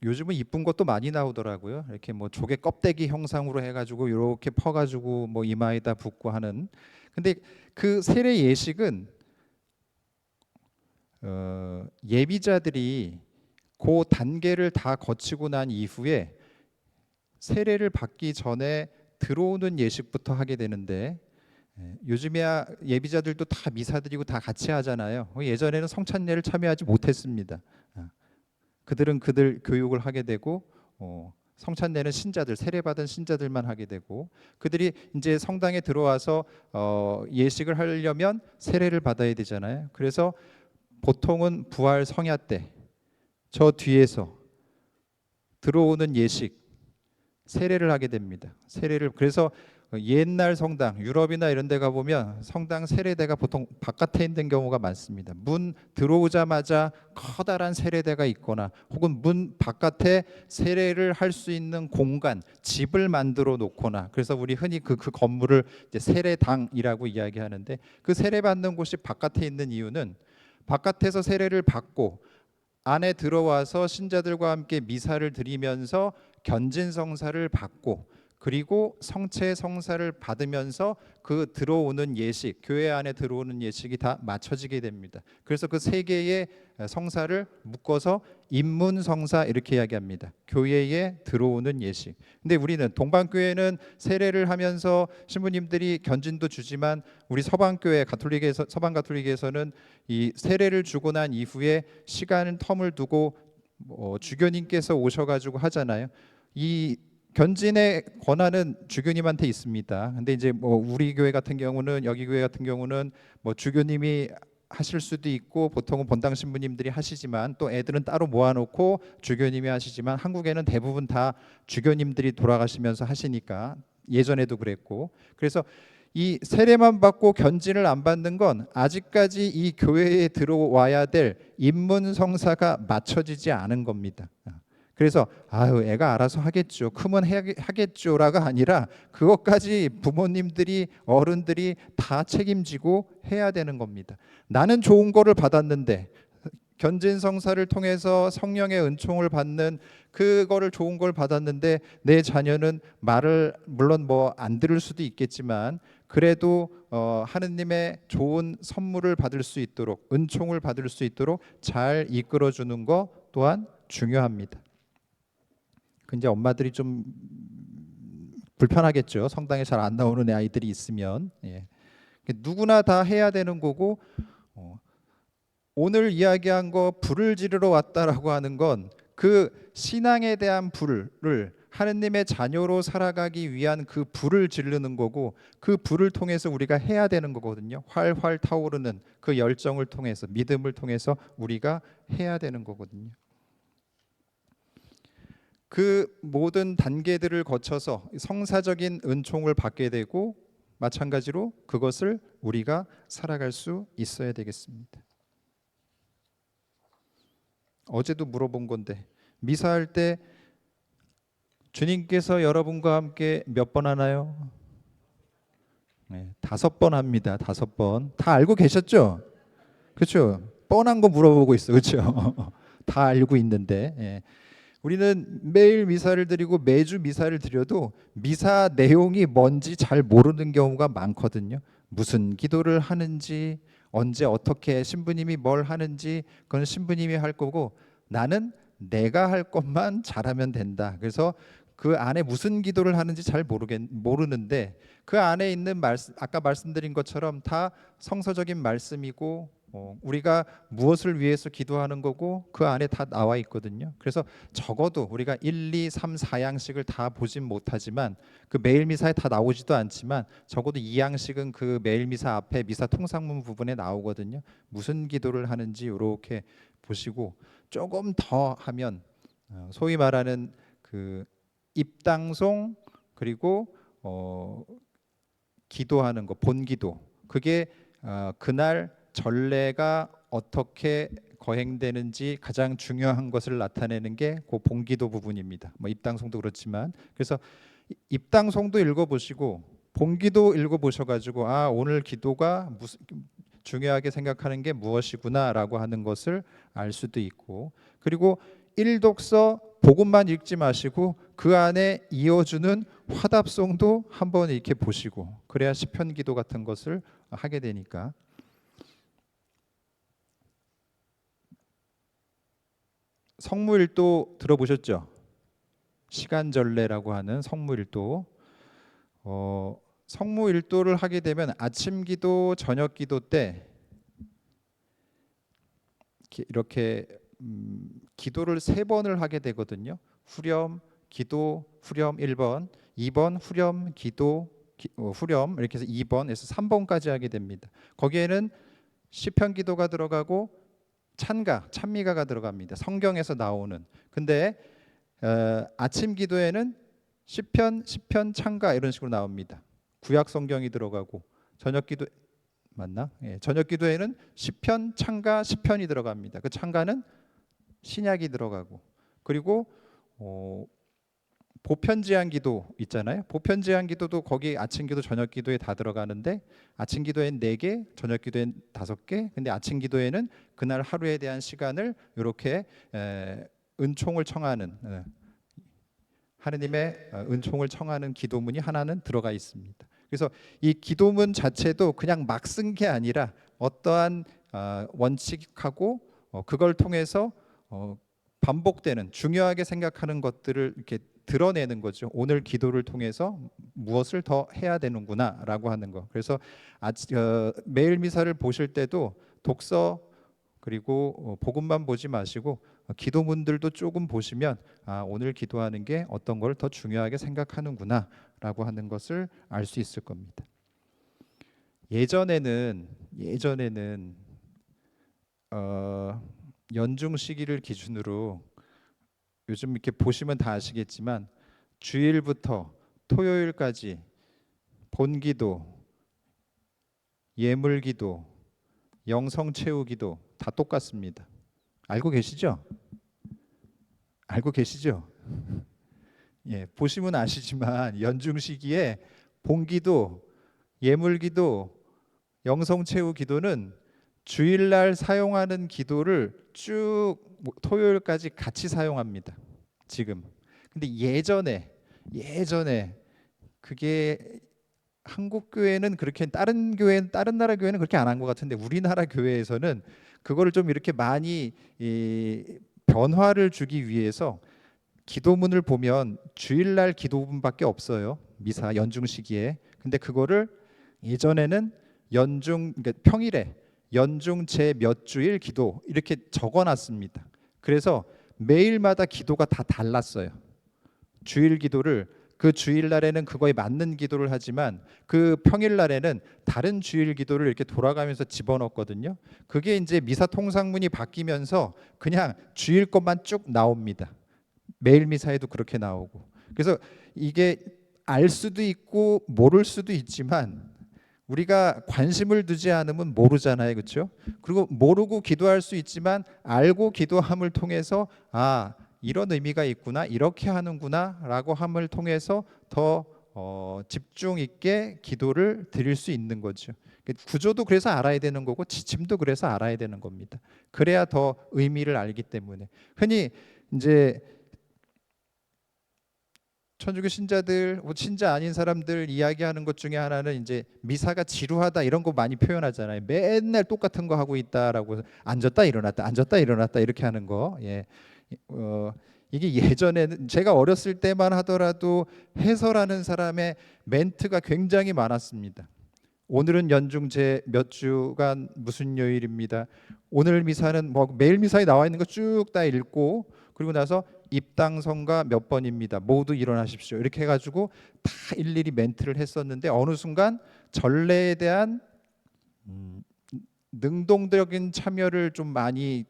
Speaker 1: 요즘은 이쁜 것도 많이 나오더라고요. 이렇게 뭐 조개 껍데기 형상으로 해가지고 이렇게 퍼가지고 뭐 이마에다 붓고 하는. 근데 그 세례 예식은 예비자들이 그 단계를 다 거치고 난 이후에 세례를 받기 전에 들어오는 예식부터 하게 되는데, 요즘에야 예비자들도 다 미사 드리고 다 같이 하잖아요. 예전에는 성찬례를 참여하지 못했습니다. 그들은 그들 교육을 하게 되고 성찬례는 신자들, 세례받은 신자들만 하게 되고, 그들이 이제 성당에 들어와서 예식을 하려면 세례를 받아야 되잖아요. 그래서 보통은 부활 성야 때 저 뒤에서 들어오는 예식 세례를 하게 됩니다. 세례를, 그래서 옛날 성당, 유럽이나 이런 데 가보면 성당 세례대가 보통 바깥에 있는 경우가 많습니다. 문 들어오자마자 커다란 세례대가 있거나 혹은 문 바깥에 세례를 할 수 있는 공간, 집을 만들어 놓거나, 그래서 우리 흔히 그 건물을 이제 세례당이라고 이야기하는데, 그 세례 받는 곳이 바깥에 있는 이유는 바깥에서 세례를 받고 안에 들어와서 신자들과 함께 미사를 드리면서 견진성사를 받고, 그리고 성체 성사를 받으면서 그 들어오는 예식, 교회 안에 들어오는 예식이 다 맞춰지게 됩니다. 그래서 그 세 개의 성사를 묶어서 입문성사 이렇게 이야기합니다. 교회에 들어오는 예식. 근데 우리는 동방교회는 세례를 하면서 신부님들이 견진도 주지만, 우리 서방 가톨릭에서는 이 세례를 주고 난 이후에 시간 텀을 두고 주교님께서 오셔가지고 하잖아요. 이 견진의 권한은 주교님한테 있습니다. 근데 이제 뭐 우리 교회 같은 경우는, 여기 교회 같은 경우는 뭐 주교님이 하실 수도 있고 보통은 본당 신부님들이 하시지만, 또 애들은 따로 모아놓고 주교님이 하시지만, 한국에는 대부분 다 주교님들이 돌아가시면서 하시니까, 예전에도 그랬고, 그래서 이 세례만 받고 견진을 안 받는 건 아직까지 이 교회에 들어와야 될 입문 성사가 맞춰지지 않은 겁니다. 그래서 아유 애가 알아서 하겠죠, 크면 하겠죠라가 아니라 그것까지 부모님들이, 어른들이 다 책임지고 해야 되는 겁니다. 나는 좋은 거를 받았는데, 견진 성사를 통해서 성령의 은총을 받는 그거를 좋은 걸 받았는데, 내 자녀는 말을 물론 뭐 안 들을 수도 있겠지만 그래도 하느님의 좋은 선물을 받을 수 있도록, 은총을 받을 수 있도록 잘 이끌어 주는 거 또한 중요합니다. 근데 엄마들이 좀 불편하겠죠. 성당에 잘 안 나오는 아이들이 있으면. 예. 누구나 다 해야 되는 거고, 오늘 이야기한 거 불을 지르러 왔다라고 하는 건 그 신앙에 대한 불을 하느님의 자녀로 살아가기 위한 그 불을 지르는 거고, 그 불을 통해서 우리가 해야 되는 거거든요. 활활 타오르는 그 열정을 통해서, 믿음을 통해서 우리가 해야 되는 거거든요. 그 모든 단계들을 거쳐서 성사적인 은총을 받게 되고, 마찬가지로 그것을 우리가 살아갈 수 있어야 되겠습니다. 어제도 물어본 건데, 미사할 때 주님께서 여러분과 함께 몇 번 하나요? 네, 5번 합니다. 5번. 다 알고 계셨죠? 그렇죠? 뻔한 거 물어보고 있어, 그렇죠? 다 알고 있는데, 예. 우리는 매일 미사를 드리고 매주 미사를 드려도 미사 내용이 뭔지 잘 모르는 경우가 많거든요. 무슨 기도를 하는지, 언제 어떻게 신부님이 뭘 하는지 그건 신부님이 할 거고, 나는 내가 할 것만 잘하면 된다. 그래서 그 안에 무슨 기도를 하는지 잘 모르는데, 그 안에 있는 말씀, 아까 말씀드린 것처럼 다 성서적인 말씀이고, 우리가 무엇을 위해서 기도하는 거고 그 안에 다 나와 있거든요. 그래서 적어도 우리가 1, 2, 3, 4양씩을 다 보진 못하지만, 그 매일 미사에 다 나오지도 않지만 적어도 2양씩은 그 매일 미사 앞에 미사 통상문 부분에 나오거든요. 무슨 기도를 하는지 이렇게 보시고, 조금 더 하면 소위 말하는 그 입당송, 그리고 기도하는 거, 본기도, 그게 그날 전례가 어떻게 거행되는지 가장 중요한 것을 나타내는 게 그 본기도 부분입니다. 뭐 입당송도 그렇지만, 그래서 입당송도 읽어보시고 본기도 읽어보셔가지고, 아, 오늘 기도가 무슨 중요하게 생각하는 게 무엇이구나라고 하는 것을 알 수도 있고, 그리고 일독서 복음만 읽지 마시고 그 안에 이어주는 화답송도 한번 이렇게 보시고, 그래야 시편 기도 같은 것을 하게 되니까. 성무일도 들어보셨죠? 시간절례라고 하는 성무일도. 성무일도를 하게 되면 아침 기도, 저녁 기도 때 이렇게 기도를 3번을 하게 되거든요. 후렴, 기도, 후렴 1번, 2번 후렴, 기도, 후렴, 이렇게 해서 2번에서 3번까지 하게 됩니다. 거기에는 시편 기도가 들어가고 찬가, 찬미가가 들어갑니다. 성경에서 나오는. 근데 아침 기도에는 시편, 찬가 이런 식으로 나옵니다. 구약 성경이 들어가고, 저녁 기도 맞나? 예, 저녁 기도에는 시편, 찬가, 시편이 들어갑니다. 그 찬가는 신약이 들어가고, 그리고 보편제한 기도 있잖아요. 보편제한 기도도 거기 아침 기도, 저녁 기도에 다 들어가는데, 아침 기도엔 4개, 저녁 기도엔 5개. 근데 아침 기도에는 그날 하루에 대한 시간을 이렇게 은총을 청하는, 하느님의 은총을 청하는 기도문이 하나는 들어가 있습니다. 그래서 이 기도문 자체도 그냥 막 쓴 게 아니라 어떠한 원칙하고 그걸 통해서 반복되는, 중요하게 생각하는 것들을 이렇게 드러내는 거죠. 오늘 기도를 통해서 무엇을 더 해야 되는구나라고 하는 거. 그래서 매일 미사를 보실 때도 독서, 그리고 복음만 보지 마시고 기도문들도 조금 보시면, 아, 오늘 기도하는 게 어떤 걸 더 중요하게 생각하는구나라고 하는 것을 알 수 있을 겁니다. 예전에는 연중 시기를 기준으로, 요즘 이렇게 보시면 다 아시겠지만 주일부터 토요일까지 본기도, 예물기도, 영성채우기도 다 똑같습니다. 알고 계시죠? 알고 계시죠? 예, 보시면 아시지만 연중 시기에 본기도, 예물기도, 영성채우기도는 주일날 사용하는 기도를 쭉 토요일까지 같이 사용합니다. 지금. 근데 예전에 그게 한국 교회는 그렇게, 다른 나라 교회는 그렇게 안 한 것 같은데, 우리나라 교회에서는 그거를 좀 이렇게 많이 변화를 주기 위해서 기도문을 보면 주일날 기도문밖에 없어요. 미사 연중 시기에. 근데 그거를 예전에는 그러니까 평일에 연중 제 몇 주일 기도 이렇게 적어놨습니다. 그래서 매일마다 기도가 다 달랐어요. 주일 기도를 그 주일 날에는 그거에 맞는 기도를 하지만 그 평일 날에는 다른 주일 기도를 이렇게 돌아가면서 집어넣거든요. 그게 이제 미사 통상문이 바뀌면서 그냥 주일 것만 쭉 나옵니다. 매일 미사에도 그렇게 나오고. 그래서 이게 알 수도 있고 모를 수도 있지만 우리가 관심을 두지 않으면 모르잖아요, 그렇죠? 그리고 모르고 기도할 수 있지만 알고 기도함을 통해서 이런 의미가 있구나, 이렇게 하는구나라고 함을 통해서 더 집중 있게 기도를 드릴 수 있는 거죠. 구조도 그래서 알아야 되는 거고 지침도 그래서 알아야 되는 겁니다. 그래야 더 의미를 알기 때문에. 흔히 이제 천주교 신자들, 신자 아닌 사람들 이야기하는 것 중에 하나는 이제 미사가 지루하다 이런 거 많이 표현하잖아요. 맨날 똑같은 거 하고 있다라고 앉았다 일어났다 앉았다 일어났다 이렇게 하는 거. 예. 이게 예전에는 제가 어렸을 때만 하더라도 해설하는 사람의 멘트가 굉장히 많았습니다. 오늘은 연중 제 몇 주간 무슨 요일입니다. 오늘 미사는 뭐 매일 미사에 나와 있는 거 쭉 다 읽고 그리고 나서 입당성가 몇 번입니다. 모두 일어나십시오. 이렇게 해가지고 다 일일이 멘트를 했었는데 어느 순간 전례에 대한 능동적인 참여를 좀 많이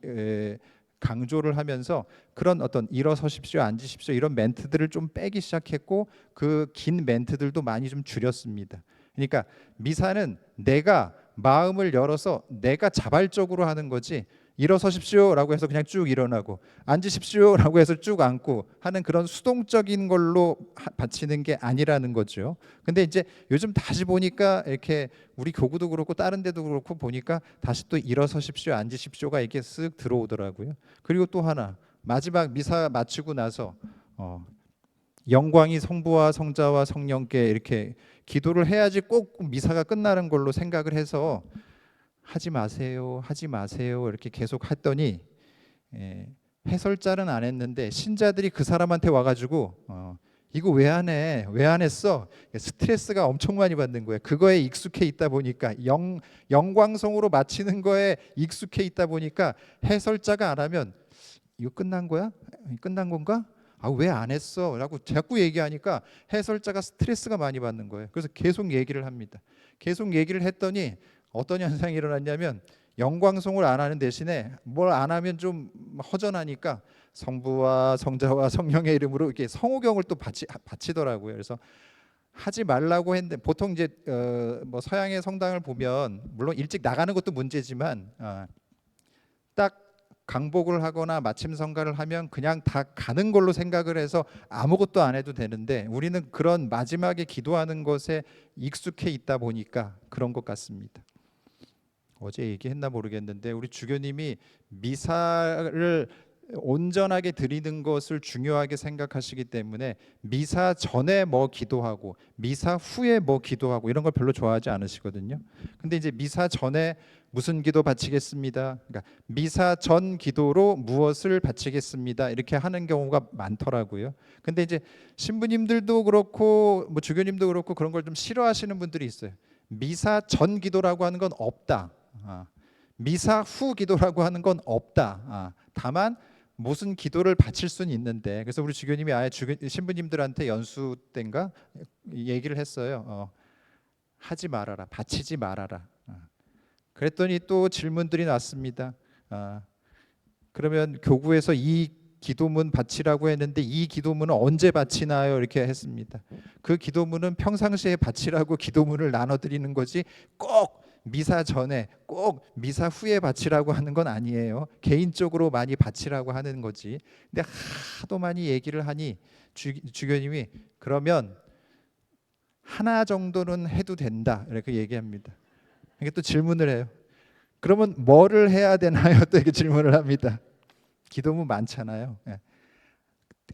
Speaker 1: 강조를 하면서 그런 어떤 일어서십시오, 앉으십시오 이런 멘트들을 좀 빼기 시작했고 그 긴 멘트들도 많이 좀 줄였습니다. 그러니까 미사는 내가 마음을 열어서 내가 자발적으로 하는 거지 일어서십시오라고 해서 그냥 쭉 일어나고 앉으십시오라고 해서 쭉 앉고 하는 그런 수동적인 걸로 바치는 게 아니라는 거죠. 근데 이제 요즘 다시 보니까 이렇게 우리 교구도 그렇고 다른 데도 그렇고 보니까 다시 또 일어서십시오, 앉으십시오가 이렇게 쓱 들어오더라고요. 그리고 또 하나 마지막 미사 마치고 나서 영광이 성부와 성자와 성령께 이렇게 기도를 해야지 꼭 미사가 끝나는 걸로 생각을 해서 하지 마세요, 하지 마세요 이렇게 계속 했더니 해설자는 안 했는데 신자들이 그 사람한테 와가지고 이거 왜 안 해? 왜 안 했어? 스트레스가 엄청 많이 받는 거예요. 그거에 익숙해 있다 보니까 영광성으로 마치는 거에 익숙해 있다 보니까 해설자가 안 하면 이거 끝난 거야? 끝난 건가? 왜 안 했어? 라고 자꾸 얘기하니까 해설자가 스트레스가 많이 받는 거예요. 그래서 계속 얘기를 합니다. 계속 얘기를 했더니 어떤 현상이 일어났냐면 영광송을 안 하는 대신에 뭘 안 하면 좀 허전하니까 성부와 성자와 성령의 이름으로 이렇게 성호경을 또 바치더라고요. 그래서 하지 말라고 했는데 보통 이제 뭐 서양의 성당을 보면 물론 일찍 나가는 것도 문제지만 딱 강복을 하거나 마침 성가를 하면 그냥 다 가는 걸로 생각을 해서 아무것도 안 해도 되는데 우리는 그런 마지막에 기도하는 것에 익숙해 있다 보니까 그런 것 같습니다. 어제 얘기했나 모르겠는데 우리 주교님이 미사를 온전하게 드리는 것을 중요하게 생각하시기 때문에 미사 전에 뭐 기도하고 미사 후에 뭐 기도하고 이런 걸 별로 좋아하지 않으시거든요. 근데 이제 미사 전에 무슨 기도 바치겠습니다. 그러니까 미사 전 기도로 무엇을 바치겠습니다. 이렇게 하는 경우가 많더라고요. 근데 이제 신부님들도 그렇고 뭐 주교님도 그렇고 그런 걸 좀 싫어하시는 분들이 있어요. 미사 전 기도라고 하는 건 없다. 미사 후 기도라고 하는 건 없다. 다만 무슨 기도를 바칠 수는 있는데 그래서 우리 주교님이 아예 신부님들한테 연수 때인가 얘기를 했어요. 하지 말아라, 바치지 말아라. 그랬더니 또 질문들이 났습니다. 그러면 교구에서 이 기도문 바치라고 했는데 이 기도문은 언제 바치나요? 이렇게 했습니다. 그 기도문은 평상시에 바치라고 기도문을 나눠드리는 거지 꼭 미사 전에 꼭 미사 후에 바치라고 하는 건 아니에요. 개인적으로 많이 바치라고 하는 거지. 근데 하도 많이 얘기를 하니 주교님이 그러면 하나 정도는 해도 된다 이렇게 얘기합니다. 이게 또 질문을 해요. 그러면 뭐를 해야 되나요? 또 이렇게 질문을 합니다. 기도문 많잖아요.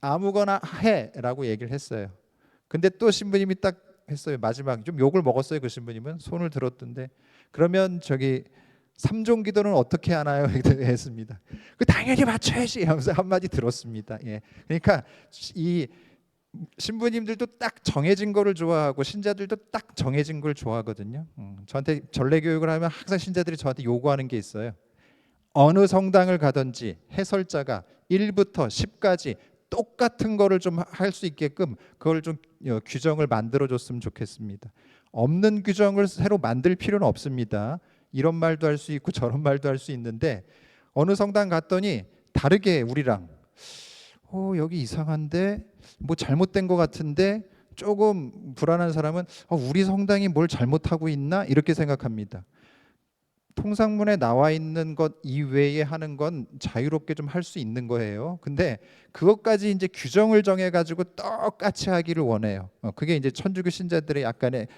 Speaker 1: 아무거나 해라고 얘기를 했어요. 근데 또 신부님이 딱 했어요. 마지막 좀 욕을 먹었어요. 그 신부님은 손을 들었던데 그러면 저기 삼종 기도는 어떻게 하나요? 했습니다. 그 당연히 맞춰야지 하면서 한마디 들었습니다. 그러니까 이 신부님들도 딱 정해진 거를 좋아하고 신자들도 딱 정해진 걸 좋아하거든요. 저한테 전례 교육을 하면 항상 신자들이 저한테 요구하는 게 있어요. 어느 성당을 가든지 해설자가 1부터 10까지 똑같은 거를 좀 할 수 있게끔 그걸 좀 규정을 만들어 줬으면 좋겠습니다. 없는 규정을 새로 만들 필요는 없습니다. 이런 말도 할 수 있고 저런 말도 할 수 있는데 어느 성당 갔더니 다르게 우리랑 여기 이상한데 뭐 잘못된 것 같은데 조금 불안한 사람은 우리 성당이 뭘 잘못하고 있나 이렇게 생각합니다. 통상문에 나와 있는 것 이외에 하는 건 자유롭게 좀 할 수 있는 거예요. 근데 그것까지 이제 규정을 정해 가지고 똑같이 하기를 원해요. 그게 이제 천주교 신자들의 약간의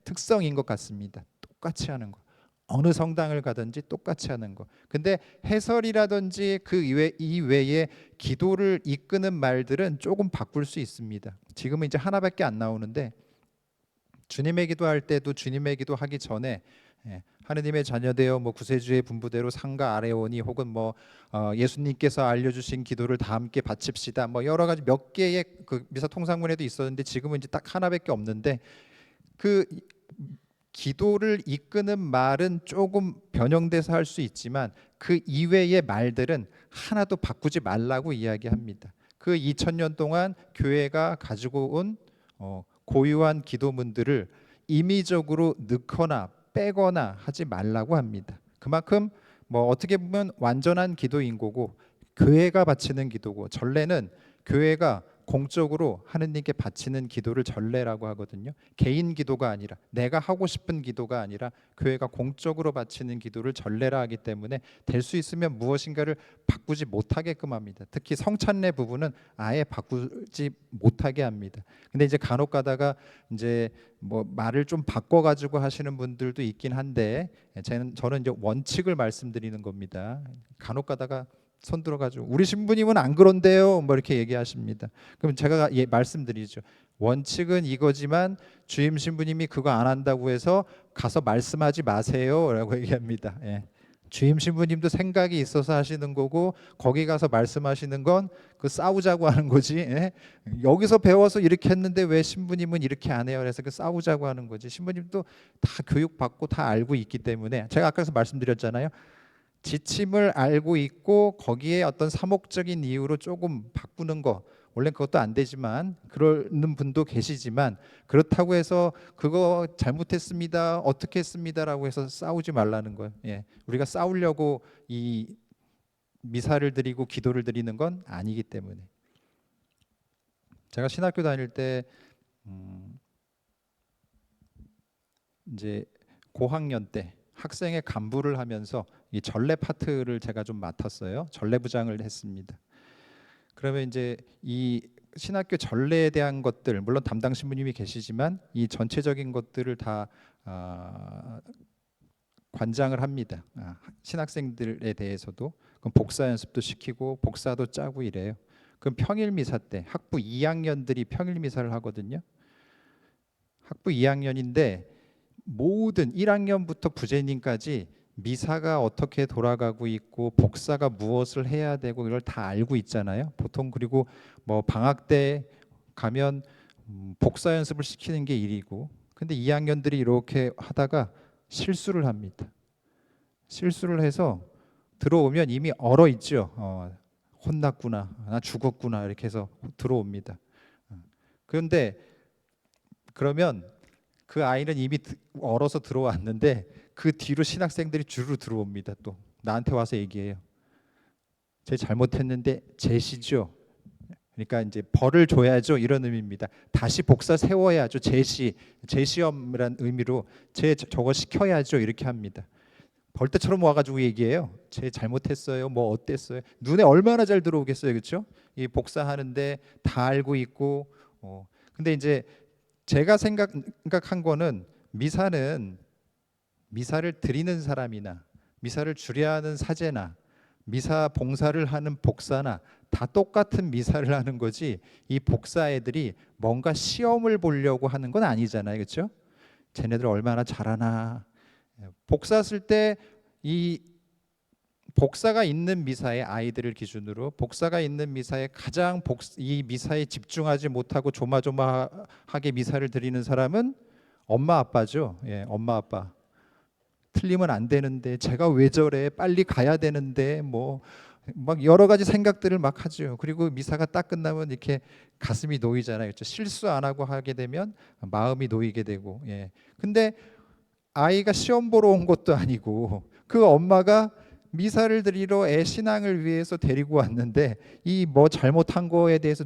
Speaker 1: 특성인 것 같습니다. 똑같이 하는 거. 어느 성당을 가든지 똑같이 하는 거. 근데 해설이라든지 그 이외에 기도를 이끄는 말들은 조금 바꿀 수 있습니다. 지금은 이제 하나밖에 안 나오는데 주님의 기도할 때도 주님의 기도하기 전에 하느님의 자녀되어 뭐 구세주의 분부대로 상가 아뢰오니 혹은 뭐 예수님께서 알려주신 기도를 다 함께 바칩시다. 뭐 여러 가지 몇 개의 그 미사 통상문에도 있었는데 지금은 이제 딱 하나밖에 없는데 그 기도를 이끄는 말은 조금 변형돼서 할 수 있지만 그 이외의 말들은 하나도 바꾸지 말라고 이야기합니다. 그 2000년 동안 교회가 가지고 온 고유한 기도문들을 임의적으로 넣거나 빼거나 하지 말라고 합니다. 그만큼 뭐 어떻게 보면 완전한 기도인 거고 교회가 바치는 기도고 전례는 교회가 공적으로 하느님께 바치는 기도를 전례라고 하거든요. 개인 기도가 아니라 내가 하고 싶은 기도가 아니라 교회가 공적으로 바치는 기도를 전례라 하기 때문에 될 수 있으면 무엇인가를 바꾸지 못하게끔 합니다. 특히 성찬례 부분은 아예 바꾸지 못하게 합니다. 근데 이제 간혹 가다가 이제 뭐 말을 좀 바꿔 가지고 하시는 분들도 있긴 한데 저는 이제 원칙을 말씀드리는 겁니다. 간혹 가다가 손 들어가지고 우리 신부님은 안 그런데요 뭐 이렇게 얘기하십니다. 그럼 제가 말씀드리죠. 원칙은 이거지만 주임 신부님이 그거 안 한다고 해서 가서 말씀하지 마세요라고 얘기합니다. 주임 신부님도 생각이 있어서 하시는 거고 거기 가서 말씀하시는 건 그 싸우자고 하는 거지. 여기서 배워서 이렇게 했는데 왜 신부님은 이렇게 안 해요? 그래서 그 싸우자고 하는 거지. 신부님도 다 교육받고 다 알고 있기 때문에 제가 아까서 말씀드렸잖아요. 지침을 알고 있고 거기에 어떤 사목적인 이유로 조금 바꾸는 거 원래 그것도 안 되지만 그러는 분도 계시지만 그렇다고 해서 그거 잘못했습니다 어떻게 했습니다라고 해서 싸우지 말라는 거예요. 우리가 싸우려고 이 미사를 드리고 기도를 드리는 건 아니기 때문에. 제가 신학교 다닐 때 이제 고학년 때 학생의 간부를 하면서 이 전례 파트를 제가 좀 맡았어요. 전례부장을 했습니다. 그러면 이제 이 신학교 전례에 대한 것들 물론 담당 신부님이 계시지만 이 전체적인 것들을 다 관장을 합니다. 신학생들에 대해서도 그럼 복사 연습도 시키고 복사도 짜고 이래요. 그럼 평일 미사 때 학부 2학년들이 평일 미사를 하거든요. 학부 2학년인데 모든 1학년부터 부재님까지 미사가 어떻게 돌아가고 있고 복사가 무엇을 해야 되고 이걸 다 알고 있잖아요. 보통 그리고 뭐 방학 때 가면 복사 연습을 시키는 게 일이고 근데 2학년들이 이렇게 하다가 실수를 합니다. 실수를 해서 들어오면 이미 얼어 있죠. 혼났구나, 나 죽었구나 이렇게 해서 들어옵니다. 그런데 그러면 그 아이는 이미 얼어서 들어왔는데 그 뒤로 신학생들이 주르르 들어옵니다. 또 나한테 와서 얘기해요. 제 잘못했는데 제시죠. 그러니까 이제 벌을 줘야죠 이런 의미입니다. 다시 복사 세워야죠. 제시험이란 의미로 제 저거 시켜야죠 이렇게 합니다. 벌떼처럼 와가지고 얘기해요. 제 잘못했어요. 뭐 어땠어요? 눈에 얼마나 잘 들어오겠어요, 그렇죠? 이 복사하는데 다 알고 있고. 근데 이제 제가 생각한 거는 미사를 드리는 사람이나 미사를 주례하는 사제나 미사 봉사를 하는 복사나 다 똑같은 미사를 하는 거지 이 복사 애들이 뭔가 시험을 보려고 하는 건 아니잖아요, 그렇죠? 쟤네들 얼마나 잘하나. 복사 쓸 때 이 복사가 있는 미사의 아이들을 기준으로 복사가 있는 미사에 가장 이 미사에 집중하지 못하고 조마조마하게 미사를 드리는 사람은 엄마 아빠죠. 엄마 아빠. 틀리면 안 되는데 제가 왜 저래? 빨리 가야 되는데 뭐 막 여러 가지 생각들을 막 하죠. 그리고 미사가 딱 끝나면 이렇게 가슴이 놓이잖아요. 그렇죠? 실수 안 하고 하게 되면 마음이 놓이게 되고. 예. 근데 아이가 시험 보러 온 것도 아니고 그 엄마가 미사를 드리러 애 신앙을 위해서 데리고 왔는데 이 뭐 잘못한 거에 대해서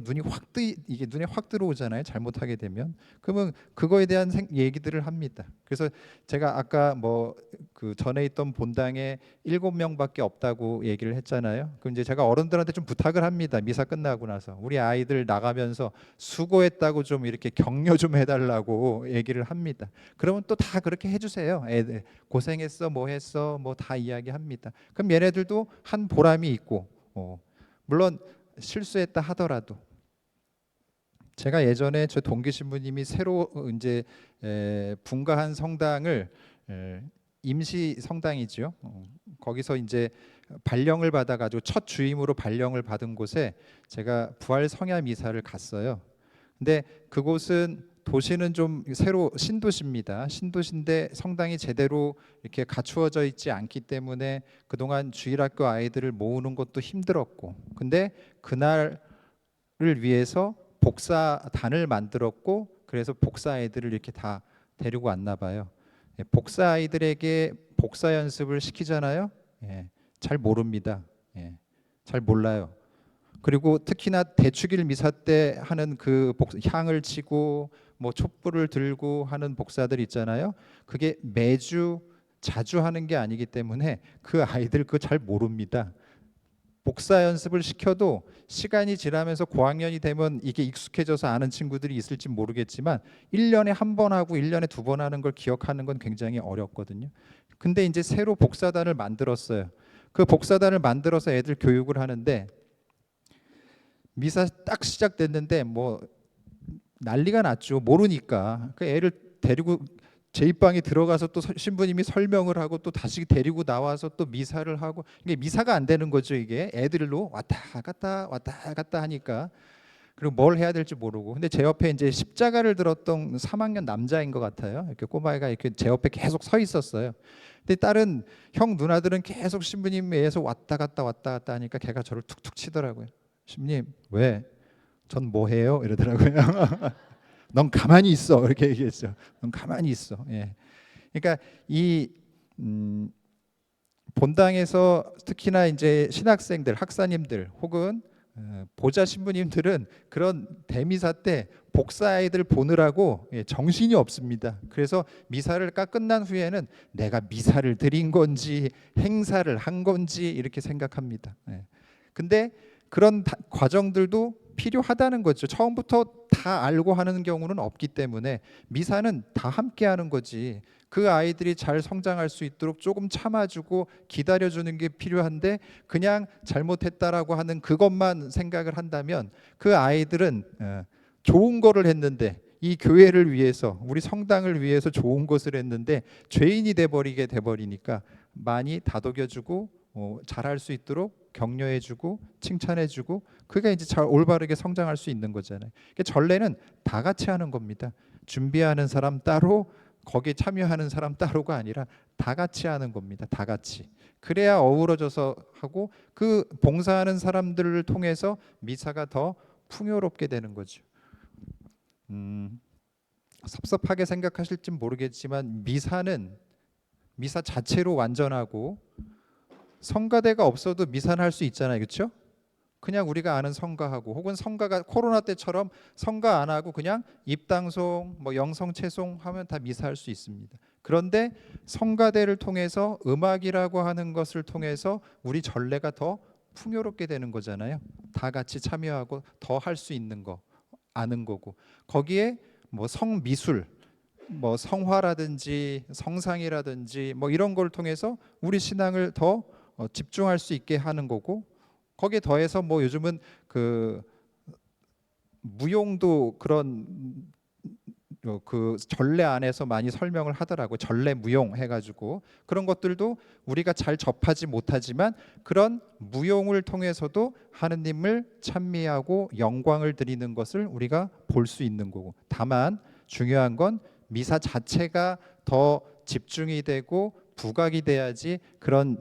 Speaker 1: 이게 눈에 확 들어오잖아요. 잘못하게 되면 그러면 그거에 대한 얘기들을 합니다. 그래서 제가 아까 뭐 그 전에 있던 본당에 7명밖에 없다고 얘기를 했잖아요. 그럼 이제 제가 어른들한테 좀 부탁을 합니다. 미사 끝나고 나서 우리 아이들 나가면서 수고했다고 좀 이렇게 격려 좀 해달라고 얘기를 합니다. 그러면 또 다 그렇게 해주세요. 애들 고생했어, 뭐 했어, 뭐 다 이야기합니다. 그럼 얘네들도 한 보람이 있고, 물론 실수했다 하더라도 제가 예전에 저 동기 신부님이 새로 이제 분가한 성당을 임시 성당이죠. 거기서 이제 발령을 받아가지고 첫 주임으로 발령을 받은 곳에 제가 부활 성야 미사를 갔어요. 근데 그곳은 도시는 좀 새로 신도시입니다. 신도시인데 성당이 제대로 이렇게 갖추어져 있지 않기 때문에 그동안 주일학교 아이들을 모으는 것도 힘들었고, 근데 그날을 위해서 복사단을 만들었고, 그래서 복사 아이들을 이렇게 다 데리고 왔나 봐요. 복사 아이들에게 복사 연습을 시키잖아요. 예, 잘 모릅니다. 예, 잘 몰라요. 그리고 특히나 대축일 미사 때 하는 그 향을 치고 뭐 촛불을 들고 하는 복사들 있잖아요. 그게 매주 자주 하는 게 아니기 때문에 그 아이들 그거 잘 모릅니다. 복사 연습을 시켜도 시간이 지나면서 고학년이 되면 이게 익숙해져서 아는 친구들이 있을지 모르겠지만 1년에 한 번 하고 1년에 두 번 하는 걸 기억하는 건 굉장히 어렵거든요. 근데 이제 새로 복사단을 만들었어요. 그 복사단을 만들어서 애들 교육을 하는데 미사 딱 시작됐는데 뭐 난리가 났죠. 모르니까. 그 애를 데리고 제 입방에 들어가서 또 신부님이 설명을 하고 또 다시 데리고 나와서 또 미사를 하고, 이게 미사가 안 되는 거죠. 이게 애들로 왔다 갔다 하니까. 그리고 뭘 해야 될지 모르고. 근데 제 옆에 이제 십자가를 들었던 3학년 남자인 것 같아요. 이렇게 꼬마애가 이렇게 제 옆에 계속 서 있었어요. 근데 다른 형 누나들은 계속 신부님에서 왔다 갔다 하니까 걔가 저를 툭툭 치더라고요. 신부님 왜? 전 뭐 해요? 이러더라고요. 넌 가만히 있어. 이렇게 얘기했죠. 넌 가만히 있어. 예. 그러니까 이 본당에서 특히나 이제 신학생들, 학사님들 혹은 보좌 신부님들은 그런 대미사 때 복사 아이들 보느라고 정신이 없습니다. 그래서 미사를 끝난 후에는 내가 미사를 드린 건지 행사를 한 건지 이렇게 생각합니다. 근데 그런 과정들도 필요하다는 거죠. 처음부터 다 알고 하는 경우는 없기 때문에 미사는 다 함께 하는 거지. 그 아이들이 잘 성장할 수 있도록 조금 참아주고 기다려주는 게 필요한데 그냥 잘못했다라고 하는 그것만 생각을 한다면 그 아이들은 좋은 거를 했는데 이 교회를 위해서 우리 성당을 위해서 좋은 것을 했는데 죄인이 돼버리니까 많이 다독여주고 잘할 수 있도록 격려해주고 칭찬해주고 그게 이제 잘 올바르게 성장할 수 있는 거잖아요. 그러니까 전례는 다 같이 하는 겁니다. 준비하는 사람 따로 거기에 참여하는 사람 따로가 아니라 다 같이 하는 겁니다. 다 같이. 그래야 어우러져서 하고 그 봉사하는 사람들을 통해서 미사가 더 풍요롭게 되는 거죠. 섭섭하게 생각하실지 모르겠지만 미사 자체로 완전하고 성가대가 없어도 미사는 할 수 있잖아요. 그렇죠? 그냥 우리가 아는 성가하고 혹은 성가가 코로나 때처럼 성가 안 하고 그냥 입당송, 뭐 영성채송 하면 다 미사할 수 있습니다. 그런데 성가대를 통해서 음악이라고 하는 것을 통해서 우리 전례가 더 풍요롭게 되는 거잖아요. 다 같이 참여하고 더 할 수 있는 거 아는 거고 거기에 뭐 성미술, 뭐 성화라든지 성상이라든지 뭐 이런 걸 통해서 우리 신앙을 더 집중할 수 있게 하는 거고 거기에 더해서 뭐 요즘은 그 무용도 그런 그 전례 안에서 많이 설명을 하더라고요. 전례 무용 해가지고 그런 것들도 우리가 잘 접하지 못하지만 그런 무용을 통해서도 하느님을 찬미하고 영광을 드리는 것을 우리가 볼 수 있는 거고 다만 중요한 건 미사 자체가 더 집중이 되고 부각이 돼야지 그런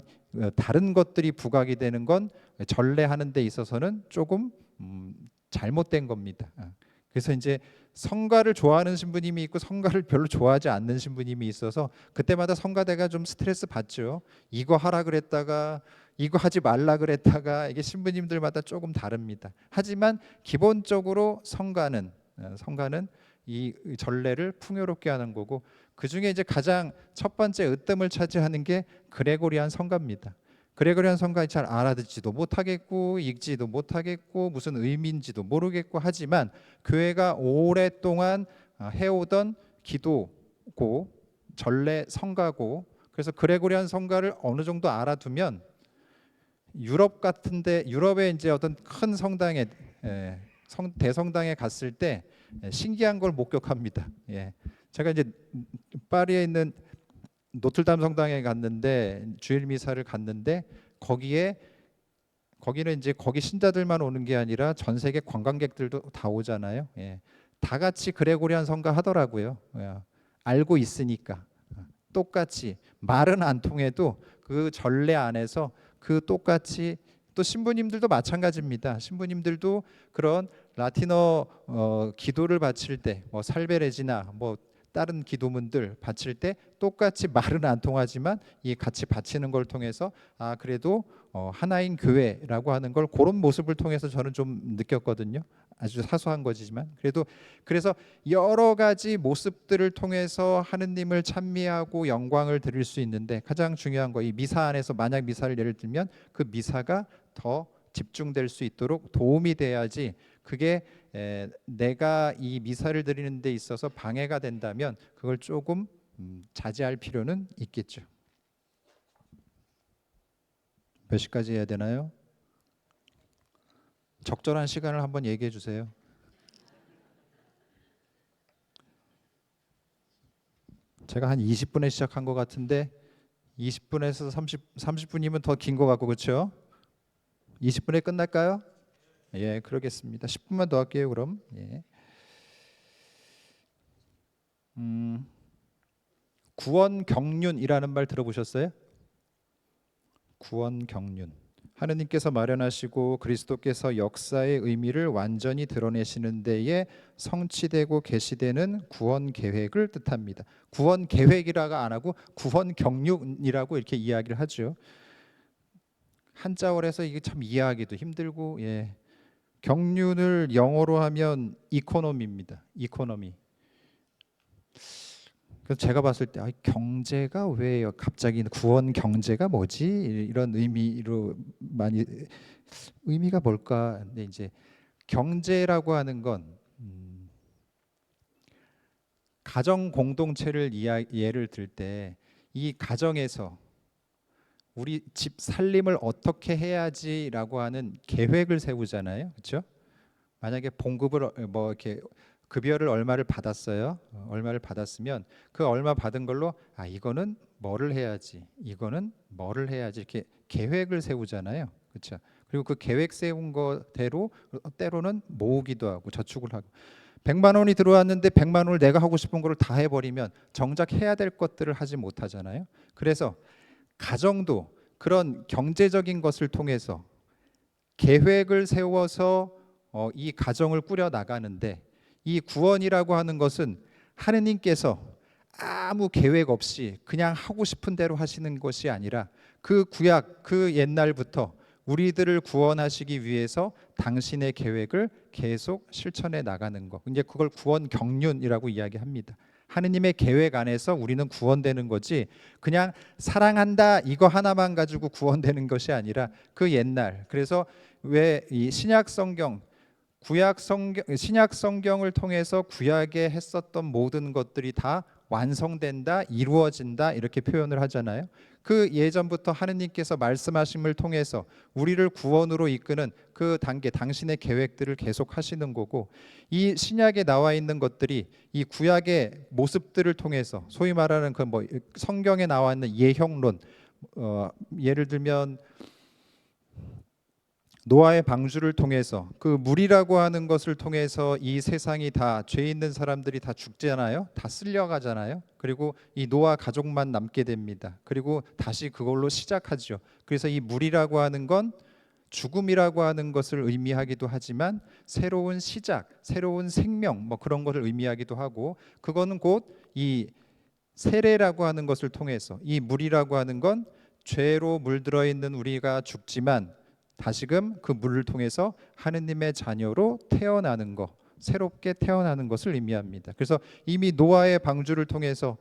Speaker 1: 다른 것들이 부각이 되는 건 전례하는 데 있어서는 조금 잘못된 겁니다. 그래서 이제 성가를 좋아하는 신부님이 있고 성가를 별로 좋아하지 않는 신부님이 있어서 그때마다 성가대가 좀 스트레스 받죠. 이거 하라 그랬다가 이거 하지 말라 그랬다가 이게 신부님들마다 조금 다릅니다. 하지만 기본적으로 성가는 이 전례를 풍요롭게 하는 거고, 그 중에 이제 가장 첫 번째 으뜸을 차지하는 게 그레고리안 성가입니다. 그레고리안 성가 잘 알아듣지도 못하겠고 읽지도 못하겠고 무슨 의미인지도 모르겠고 하지만 교회가 오랫동안 해오던 기도고 전례 성가고, 그래서 그레고리안 성가를 어느 정도 알아두면 유럽 같은데, 유럽의 이제 어떤 큰 성당에 대성당에 갔을 때 신기한 걸 목격합니다. 제가 이제 파리에 있는 노틀담 성당에 갔는데 주일 미사를 갔는데 거기는 이제 거기 신자들만 오는 게 아니라 전 세계 관광객들도 다 오잖아요. 다 같이 그레고리안 성가 하더라고요. 알고 있으니까 똑같이 말은 안 통해도 그 전례 안에서 그 똑같이, 또 신부님들도 마찬가지입니다. 신부님들도 그런 라틴어 기도를 바칠 때 뭐 살베레지나 뭐 다른 기도문들 바칠 때 똑같이 말은 안 통하지만 이 같이 바치는 걸 통해서 그래도 하나인 교회라고 하는 걸, 그런 모습을 통해서 저는 좀 느꼈거든요. 아주 사소한 거지만 그래서 여러 가지 모습들을 통해서 하느님을 찬미하고 영광을 드릴 수 있는데, 가장 중요한 거, 이 미사 안에서 만약 미사를 예를 들면 그 미사가 더 집중될 수 있도록 도움이 돼야지, 그게 내가 이 미사를 드리는 데 있어서 방해가 된다면 그걸 조금 자제할 필요는 있겠죠. 몇 시까지 해야 되나요? 적절한 시간을 한번 얘기해 주세요. 제가 한 20분에 시작한 것 같은데 20분에서 30분이면 더 긴 것 같고, 그렇죠? 20분에 끝날까요? 그러겠습니다. 10분만 더 할게요, 그럼. 구원 경륜이라는 말 들어보셨어요? 구원 경륜. 하느님께서 마련하시고 그리스도께서 역사의 의미를 완전히 드러내시는 데에 성취되고 계시되는 구원 계획을 뜻합니다. 구원 계획이라고 안 하고 구원 경륜이라고 이렇게 이야기를 하죠. 한자어라서 이게 참 이해하기도 힘들고, 경륜을 영어로 하면 이코노미입니다. 이코노미. 그래서 제가 봤을 때 경제가 왜 갑자기 구원 경제가 뭐지? 이런 의미로 많이, 의미가 뭘까? 근데 이제 경제라고 하는 건 가정 공동체를 예를 들 때 이 가정에서 우리 집 살림을 어떻게 해야지라고 하는 계획을 세우잖아요. 그렇죠? 만약에 봉급을 뭐 이렇게 급여를 얼마를 받았어요. 얼마를 받았으면 그 얼마 받은 걸로 이거는 뭐를 해야지, 이거는 뭐를 해야지, 이렇게 계획을 세우잖아요. 그렇죠? 그리고 그 계획 세운 거대로 때로는 모으기도 하고 저축을 하고, 100만 원이 들어왔는데 100만 원을 내가 하고 싶은 거를 다 해버리면 정작 해야 될 것들을 하지 못하잖아요. 그래서 가정도 그런 경제적인 것을 통해서 계획을 세워서 이 가정을 꾸려 나가는데, 이 구원이라고 하는 것은 하느님께서 아무 계획 없이 그냥 하고 싶은 대로 하시는 것이 아니라 그 구약, 그 옛날부터 우리들을 구원하시기 위해서 당신의 계획을 계속 실천해 나가는 것, 이제 그걸 구원 경륜이라고 이야기합니다. 하느님의 계획 안에서 우리는 구원되는 거지, 그냥 사랑한다 이거 하나만 가지고 구원되는 것이 아니라 그 옛날, 그래서 왜 이 신약 성경, 신약 성경을 통해서 구약에 했었던 모든 것들이 다 완성된다, 이루어진다 이렇게 표현을 하잖아요. 그 예전부터 하느님께서 말씀하심을 통해서 우리를 구원으로 이끄는 그 단계, 당신의 계획들을 계속 하시는 거고, 이 신약에 나와 있는 것들이 이 구약의 모습들을 통해서 소위 말하는 그 뭐 성경에 나와 있는 예형론, 예를 들면 노아의 방주를 통해서 그 물이라고 하는 것을 통해서 이 세상이 다, 죄 있는 사람들이 다 죽잖아요. 다 쓸려가잖아요. 그리고 이 노아 가족만 남게 됩니다. 그리고 다시 그걸로 시작하죠. 그래서 이 물이라고 하는 건 죽음이라고 하는 것을 의미하기도 하지만 새로운 시작, 새로운 생명 뭐 그런 것을 의미하기도 하고, 그거는 곧 이 세례라고 하는 것을 통해서, 이 물이라고 하는 건 죄로 물들어 있는 우리가 죽지만 다시금 그 물을 통해서 하느님의 자녀로 태어나는 것, 새롭게 태어나는 것을 의미합니다. 그래서 이미 노아의 방주를 통해서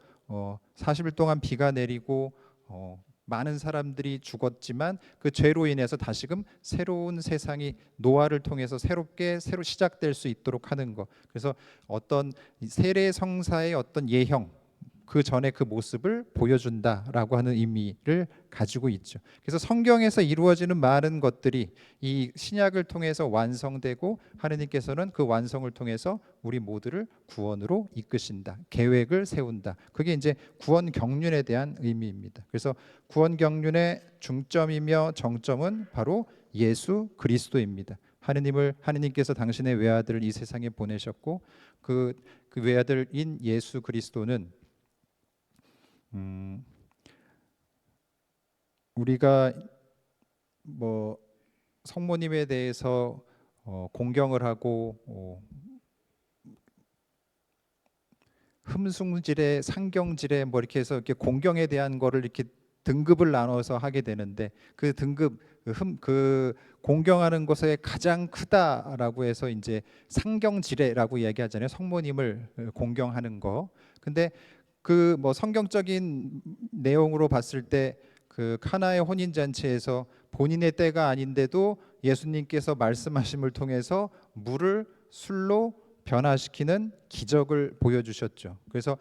Speaker 1: 40일 동안 비가 내리고 많은 사람들이 죽었지만 그 죄로 인해서 다시금 새로운 세상이 노아를 통해서 새로 시작될 수 있도록 하는 것. 그래서 어떤 세례 성사의 어떤 예형, 그 전에 그 모습을 보여준다라고 하는 의미를 가지고 있죠. 그래서 성경에서 이루어지는 많은 것들이 이 신약을 통해서 완성되고, 하느님께서는 그 완성을 통해서 우리 모두를 구원으로 이끄신다, 계획을 세운다. 그게 이제 구원 경륜에 대한 의미입니다. 그래서 구원 경륜의 중점이며 정점은 바로 예수 그리스도입니다. 하느님께서 당신의 외아들을 이 세상에 보내셨고, 그 외아들인 예수 그리스도는 우리가 뭐 성모님에 대해서 공경을 하고 흠숭질에 상경질에 뭐 이렇게 해서 이렇게 공경에 대한 거를 이렇게 등급을 나눠서 하게 되는데, 그 등급 그 공경하는 것에 가장 크다라고 해서 이제 상경지례라고 이야기하잖아요. 성모님을 공경하는 거. 근데 그 뭐 성경적인 내용으로 봤을 때 그 카나의 혼인 잔치에서 본인의 때가 아닌데도 예수님께서 말씀하심을 통해서 물을 술로 변화시키는 기적을 보여주셨죠. 그래서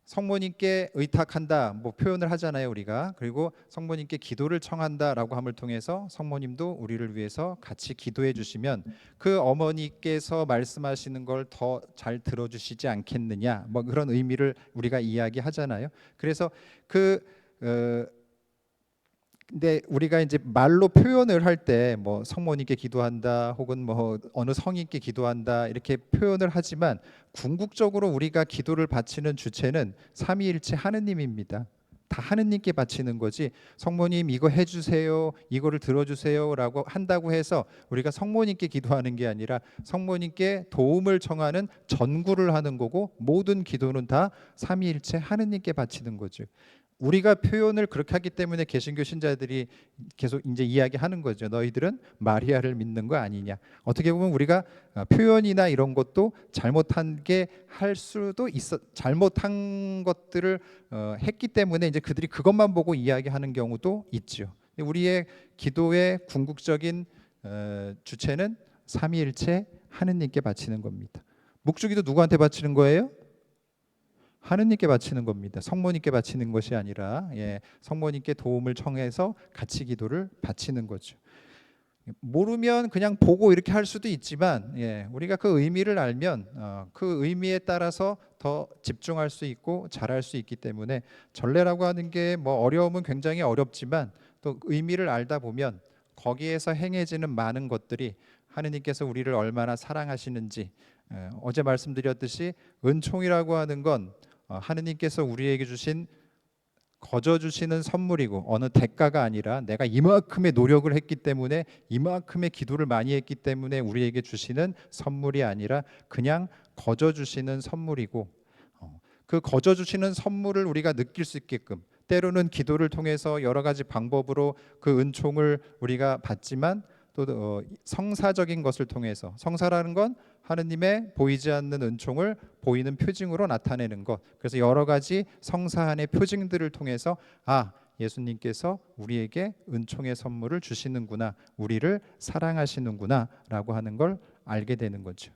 Speaker 1: 성모님께 의탁한다 뭐 표현을 하잖아요 우리가. 그리고 성모님께 기도를 청한다라고 함을 통해서 성모님도 우리를 위해서 같이 기도해 주시면 그 어머니께서 말씀하시는 걸 더 잘 들어주시지 않겠느냐, 뭐 그런 의미를 우리가 이야기하잖아요. 그래서 근데 우리가 이제 말로 표현을 할 때 뭐 성모님께 기도한다 혹은 뭐 어느 성인께 기도한다 이렇게 표현을 하지만, 궁극적으로 우리가 기도를 바치는 주체는 삼위일체 하느님입니다. 다 하느님께 바치는 거지, 성모님 이거 해주세요, 이거를 들어주세요라고 한다고 해서 우리가 성모님께 기도하는 게 아니라 성모님께 도움을 청하는 전구를 하는 거고, 모든 기도는 다 삼위일체 하느님께 바치는 거죠. 우리가 표현을 그렇게 하기 때문에 개신교 신자들이 계속 이제 이야기하는 거죠. 너희들은 마리아를 믿는 거 아니냐. 어떻게 보면 우리가 표현이나 이런 것도 잘못한 게 할 수도 있어, 잘못한 것들을 했기 때문에 이제 그들이 그것만 보고 이야기하는 경우도 있죠. 우리의 기도의 궁극적인 주체는 삼위일체 하느님께 바치는 겁니다. 묵주기도 누구한테 바치는 거예요? 하느님께 바치는 겁니다. 성모님께 바치는 것이 아니라 성모님께 도움을 청해서 같이 기도를 바치는 거죠. 모르면 그냥 보고 이렇게 할 수도 있지만 우리가 그 의미를 알면 그 의미에 따라서 더 집중할 수 있고 잘할 수 있기 때문에, 전례라고 하는 게 뭐 어려움은 굉장히 어렵지만 또 의미를 알다 보면 거기에서 행해지는 많은 것들이 하느님께서 우리를 얼마나 사랑하시는지, 어제 말씀드렸듯이 은총이라고 하는 건 하느님께서 우리에게 주신 거저 주시는 선물이고, 어느 대가가 아니라 내가 이만큼의 노력을 했기 때문에, 이만큼의 기도를 많이 했기 때문에 우리에게 주시는 선물이 아니라 그냥 거저 주시는 선물이고, 그 거저 주시는 선물을 우리가 느낄 수 있게끔 때로는 기도를 통해서 여러 가지 방법으로 그 은총을 우리가 받지만, 또 성사적인 것을 통해서, 성사라는 건 하느님의 보이지 않는 은총을 보이는 표징으로 나타내는 것. 그래서 여러 가지 성사 안의 표징들을 통해서 예수님께서 우리에게 은총의 선물을 주시는구나, 우리를 사랑하시는구나 라고 하는 걸 알게 되는 거죠.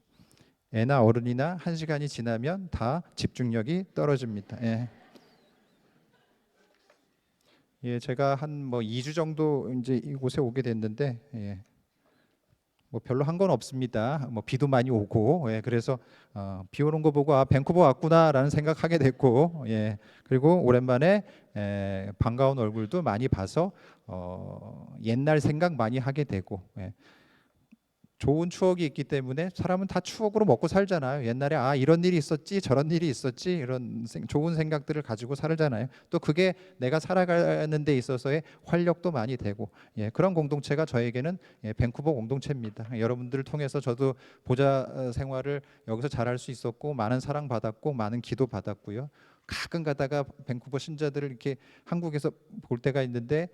Speaker 1: 애나 어른이나 1시간이 지나면 다 집중력이 떨어집니다. 제가 한 뭐 2주 정도 이제 이곳에 오게 됐는데 뭐 별로 한 건 없습니다. 뭐 비도 많이 오고, 그래서 비 오는 거 보고 밴쿠버 왔구나라는 생각하게 됐고, 그리고 오랜만에 반가운 얼굴도 많이 봐서 옛날 생각 많이 하게 되고, 좋은 추억이 있기 때문에 사람은 다 추억으로 먹고 살잖아요. 옛날에 아 이런 일이 있었지 저런 일이 있었지 이런 좋은 생각들을 가지고 살잖아요. 또 그게 내가 살아가는 데 있어서의 활력도 많이 되고 그런 공동체가 저에게는 밴쿠버 공동체입니다. 여러분들을 통해서 저도 보좌 생활을 여기서 잘할 수 있었고 많은 사랑 받았고 많은 기도 받았고요. 가끔 가다가 밴쿠버 신자들을 이렇게 한국에서 볼 때가 있는데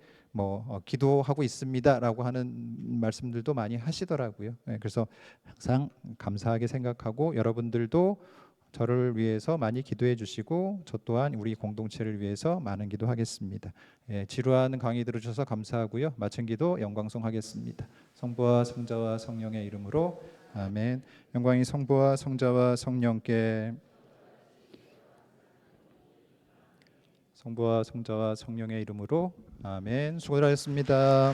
Speaker 1: 기도하고 있습니다라고 하는 말씀들도 많이 하시더라고요. 그래서 항상 감사하게 생각하고 여러분들도 저를 위해서 많이 기도해 주시고 저 또한 우리 공동체를 위해서 많은 기도하겠습니다. 지루한 강의 들어주셔서 감사하고요. 마친 기도 영광송하겠습니다. 성부와 성자와 성령의 이름으로 아멘. 영광이 성부와 성자와 성령께 성부와 성자와 성령의 이름으로 아멘. 수고하셨습니다.